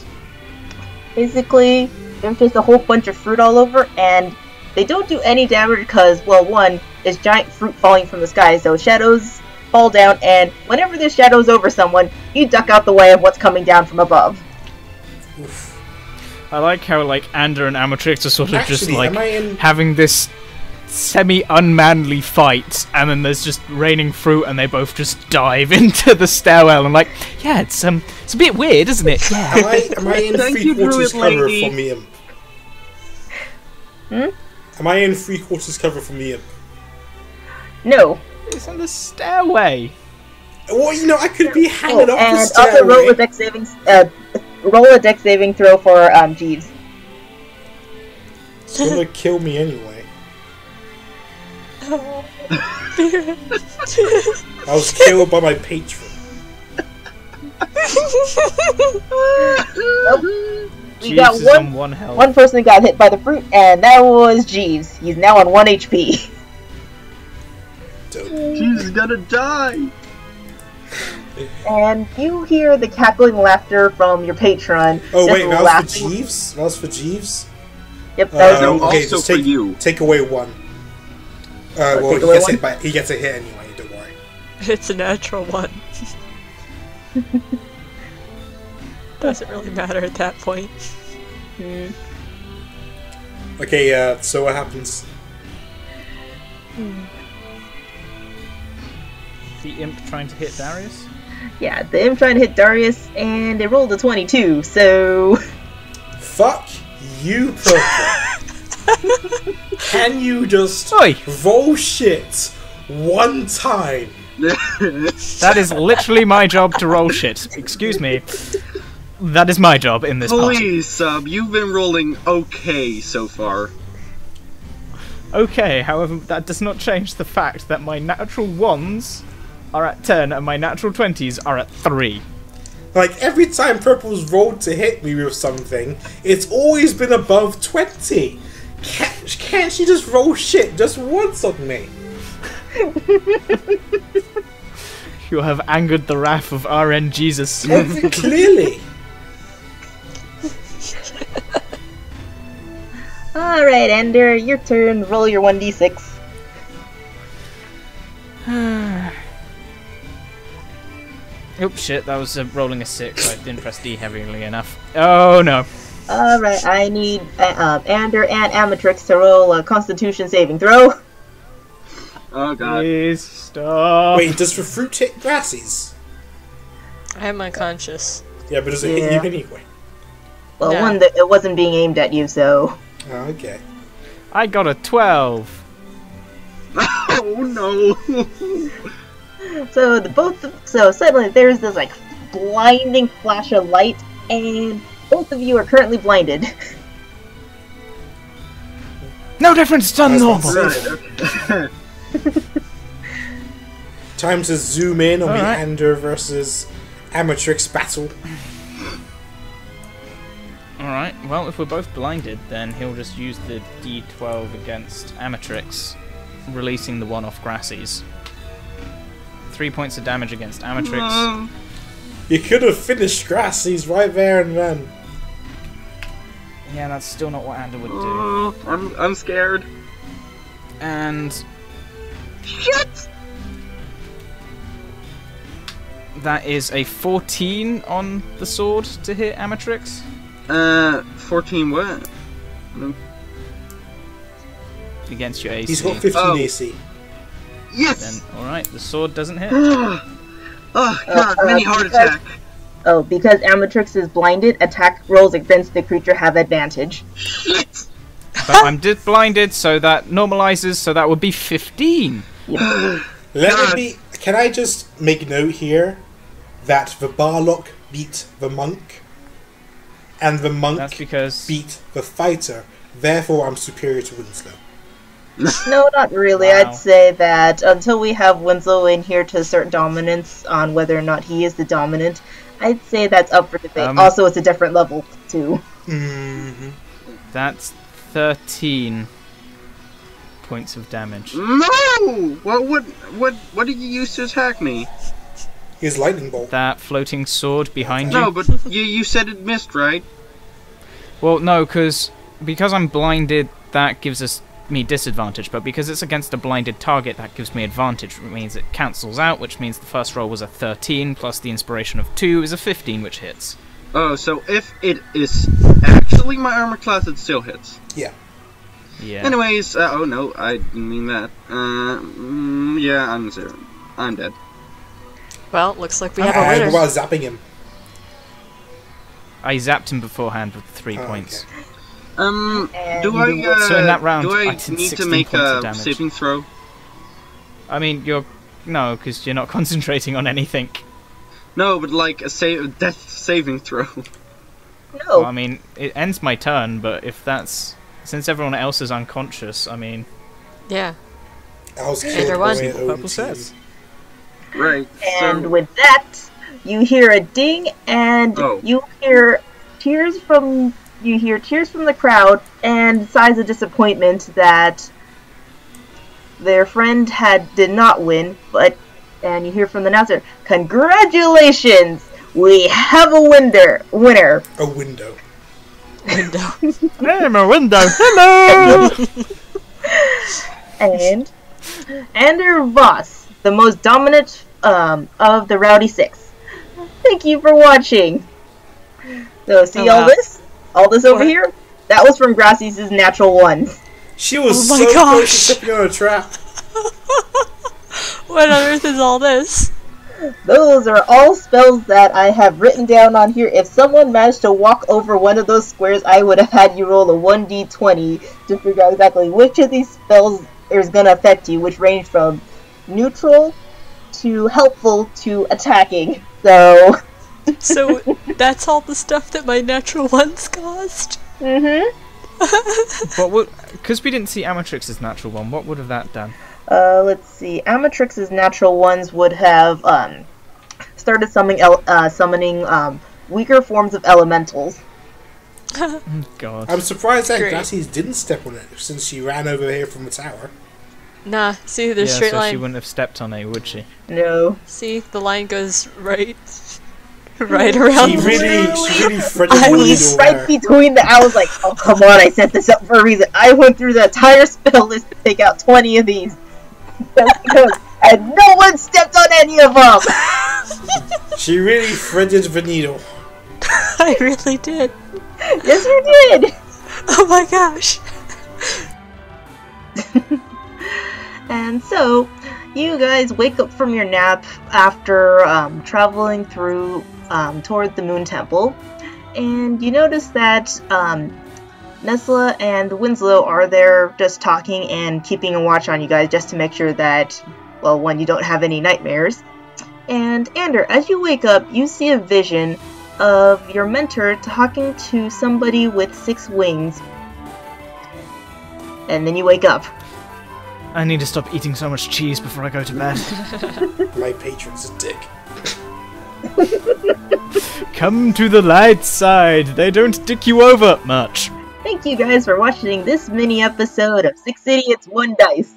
basically there's just a whole bunch of fruit all over, and they don't do any damage because, well, one, is giant fruit falling from the sky, so shadows fall down, and whenever there's shadows over someone, you duck out the way of what's coming down from above. Oof. I like how, like, Ander and Amatrix are sort of just, Actually, like, am I in- having this semi-unmanly fight, and then there's just raining fruit, and they both just dive into the stairwell, and like, yeah, it's a bit weird, isn't it? Yeah. Am I in Thank you, 3/4 Druid cover lady. from the imp? Hmm? Am I in 3/4 cover from the imp? No. It's in the stairway. Well, you know, I could be hanging off the And stairway. also roll a dex saving throw for Jeeves. It's gonna kill me anyway. I was killed by my patron. We Jeeves got is one on 1 health. One person got hit by the fruit, and that was Jeeves. He's now on 1 HP. Dope. She's gonna die. And you hear the cackling laughter from your patron. Oh just wait, that was laughing. for Jeeves? That was for Jeeves? Yep, that was No, Jeeves. okay, also just for take, you. take away 1. Well, take he away gets, 1? he gets a hit anyway, don't worry. It's a natural 1. Doesn't really matter at that point. Hmm. Okay, so what happens? The imp trying to hit Darius? Yeah, the imp tried to hit Darius, and they rolled a 22, so... Fuck you, Purple. Can you just Oi! roll shit one time? That is literally my job to roll shit. Excuse me. That is my job in this party. Please, Sub, you've been rolling okay so far. Okay, however, that does not change the fact that my natural 1s are at 10 and my natural 20s are at 3. Like, every time Purple's rolled to hit me with something, it's always been above 20. Can't she just roll shit just once on me? You have angered the wrath of RN Jesus. Clearly. Alright, Ender, your turn. Roll your 1d6. Oops, shit, that was rolling a 6. I didn't press D heavily enough. Oh no. Alright, I need Ander and Amatrix to roll a Constitution saving throw. Oh god. Please stop. Wait, does the fruit hit grasses? I am unconscious. Yeah, but does it hit Yeah. you anyway? Well, Yeah. one, that it wasn't being aimed at you, so... Oh, okay. I got a 12. Oh no. So so suddenly there's this like blinding flash of light, and both of you are currently blinded. No difference, it's done normal. Right, okay. Time to zoom in on the Alright. Ender versus Amatrix battle. Alright, well, if we're both blinded, then he'll just use the D12 against Amatrix, releasing the one off Grassies. 3 points of damage against Amatrix. You could have finished Grassies right there and then. Yeah, that's still not what Ander would do. I'm scared. And Shit! that is a 14 on the sword to hit Amatrix. 14 what? Against your AC. He's got 15 Oh. AC. Yes! Then, alright, the sword doesn't hit. Oh god, mini heart attack. Oh, because Amatrix is blinded, attack rolls against the creature have advantage. Shit! But I'm blinded, so that normalizes, so that would be 15. Let me. Can I just make note here that the Barlock beat the monk, and the monk That's because beat the fighter. Therefore, I'm superior to Winslow. No, not really. Wow. I'd say that until we have Winslow in here to assert dominance on whether or not he is the dominant, I'd say that's up for debate. Also, it's a different level, too. Mm-hmm. that's 13 points of damage. No! What did you use to attack me? His lightning bolt. That floating sword behind you. No, but you said it missed, right? Well, no, because I'm blinded, that gives me disadvantage, but because it's against a blinded target, that gives me advantage. It means it cancels out, which means the first roll was a 13, plus the inspiration of 2 is a 15, which hits. Oh, so if it is actually my armor class, it still hits. Yeah. Yeah. Anyways, oh no, I didn't mean that. Yeah, I'm zero. I'm dead. Well, looks like we have a And winner. while zapping him. I zapped him beforehand with 3 points. Okay. Do I, So in that round, do I I did need to 16 make points of a damage. saving throw? I mean, no, because you're not concentrating on anything. No, but like a death saving throw. No. Well, I mean, it ends my turn, but since everyone else is unconscious, I mean, Yeah. I was Either killed one. by my what own Purple team. says. Right. And so, with that, you hear a ding, and Oh. you hear tears from the crowd, and sighs of disappointment that their friend did not win. And you hear from the announcer, "Congratulations, we have a winner!" A window. Window. I'm a window. Hello. And Ander Voss, the most dominant of the Rowdy Six. Thank you for watching. So see Oh, all wow. this? All this over What? here? That was from Grassie's natural ones. She was Oh my so close gosh. to stepping on a trap. What on earth is all this? Those are all spells that I have written down on here. If someone managed to walk over one of those squares, I would have had you roll a 1d20 to figure out exactly which of these spells is going to affect you, which range from neutral to helpful to attacking. So, So that's all the stuff that my natural ones caused? What would? Because we didn't see Amatrix's natural one. What would have that done? let's see. Amatrix's natural ones would have started summoning weaker forms of elementals. God. I'm surprised that Great. Grassies didn't step on it since she ran over here from the tower. Nah, see, there's Yeah, straight so she line. wouldn't have stepped on it, would she? No. See, the line goes right around. She really threaded I the was needle right there. between I was like, oh, come on, I set this up for a reason. I went through the entire spell list to take out 20 of these. Just because, and no one stepped on any of them! She really threaded the needle. I really did. Yes, you did! Oh my gosh. And so, you guys wake up from your nap after traveling through toward the Moon Temple, and you notice that Nesla and Winslow are there just talking and keeping a watch on you guys just to make sure that, well, one, you don't have any nightmares. And Ander, as you wake up, you see a vision of your mentor talking to somebody with 6 wings. and then you wake up. I need to stop eating so much cheese before I go to bed. My patron's a dick. Come to the light side. They don't dick you over much. Thank you guys for watching this mini episode of 6 Idiots, 1 Dice.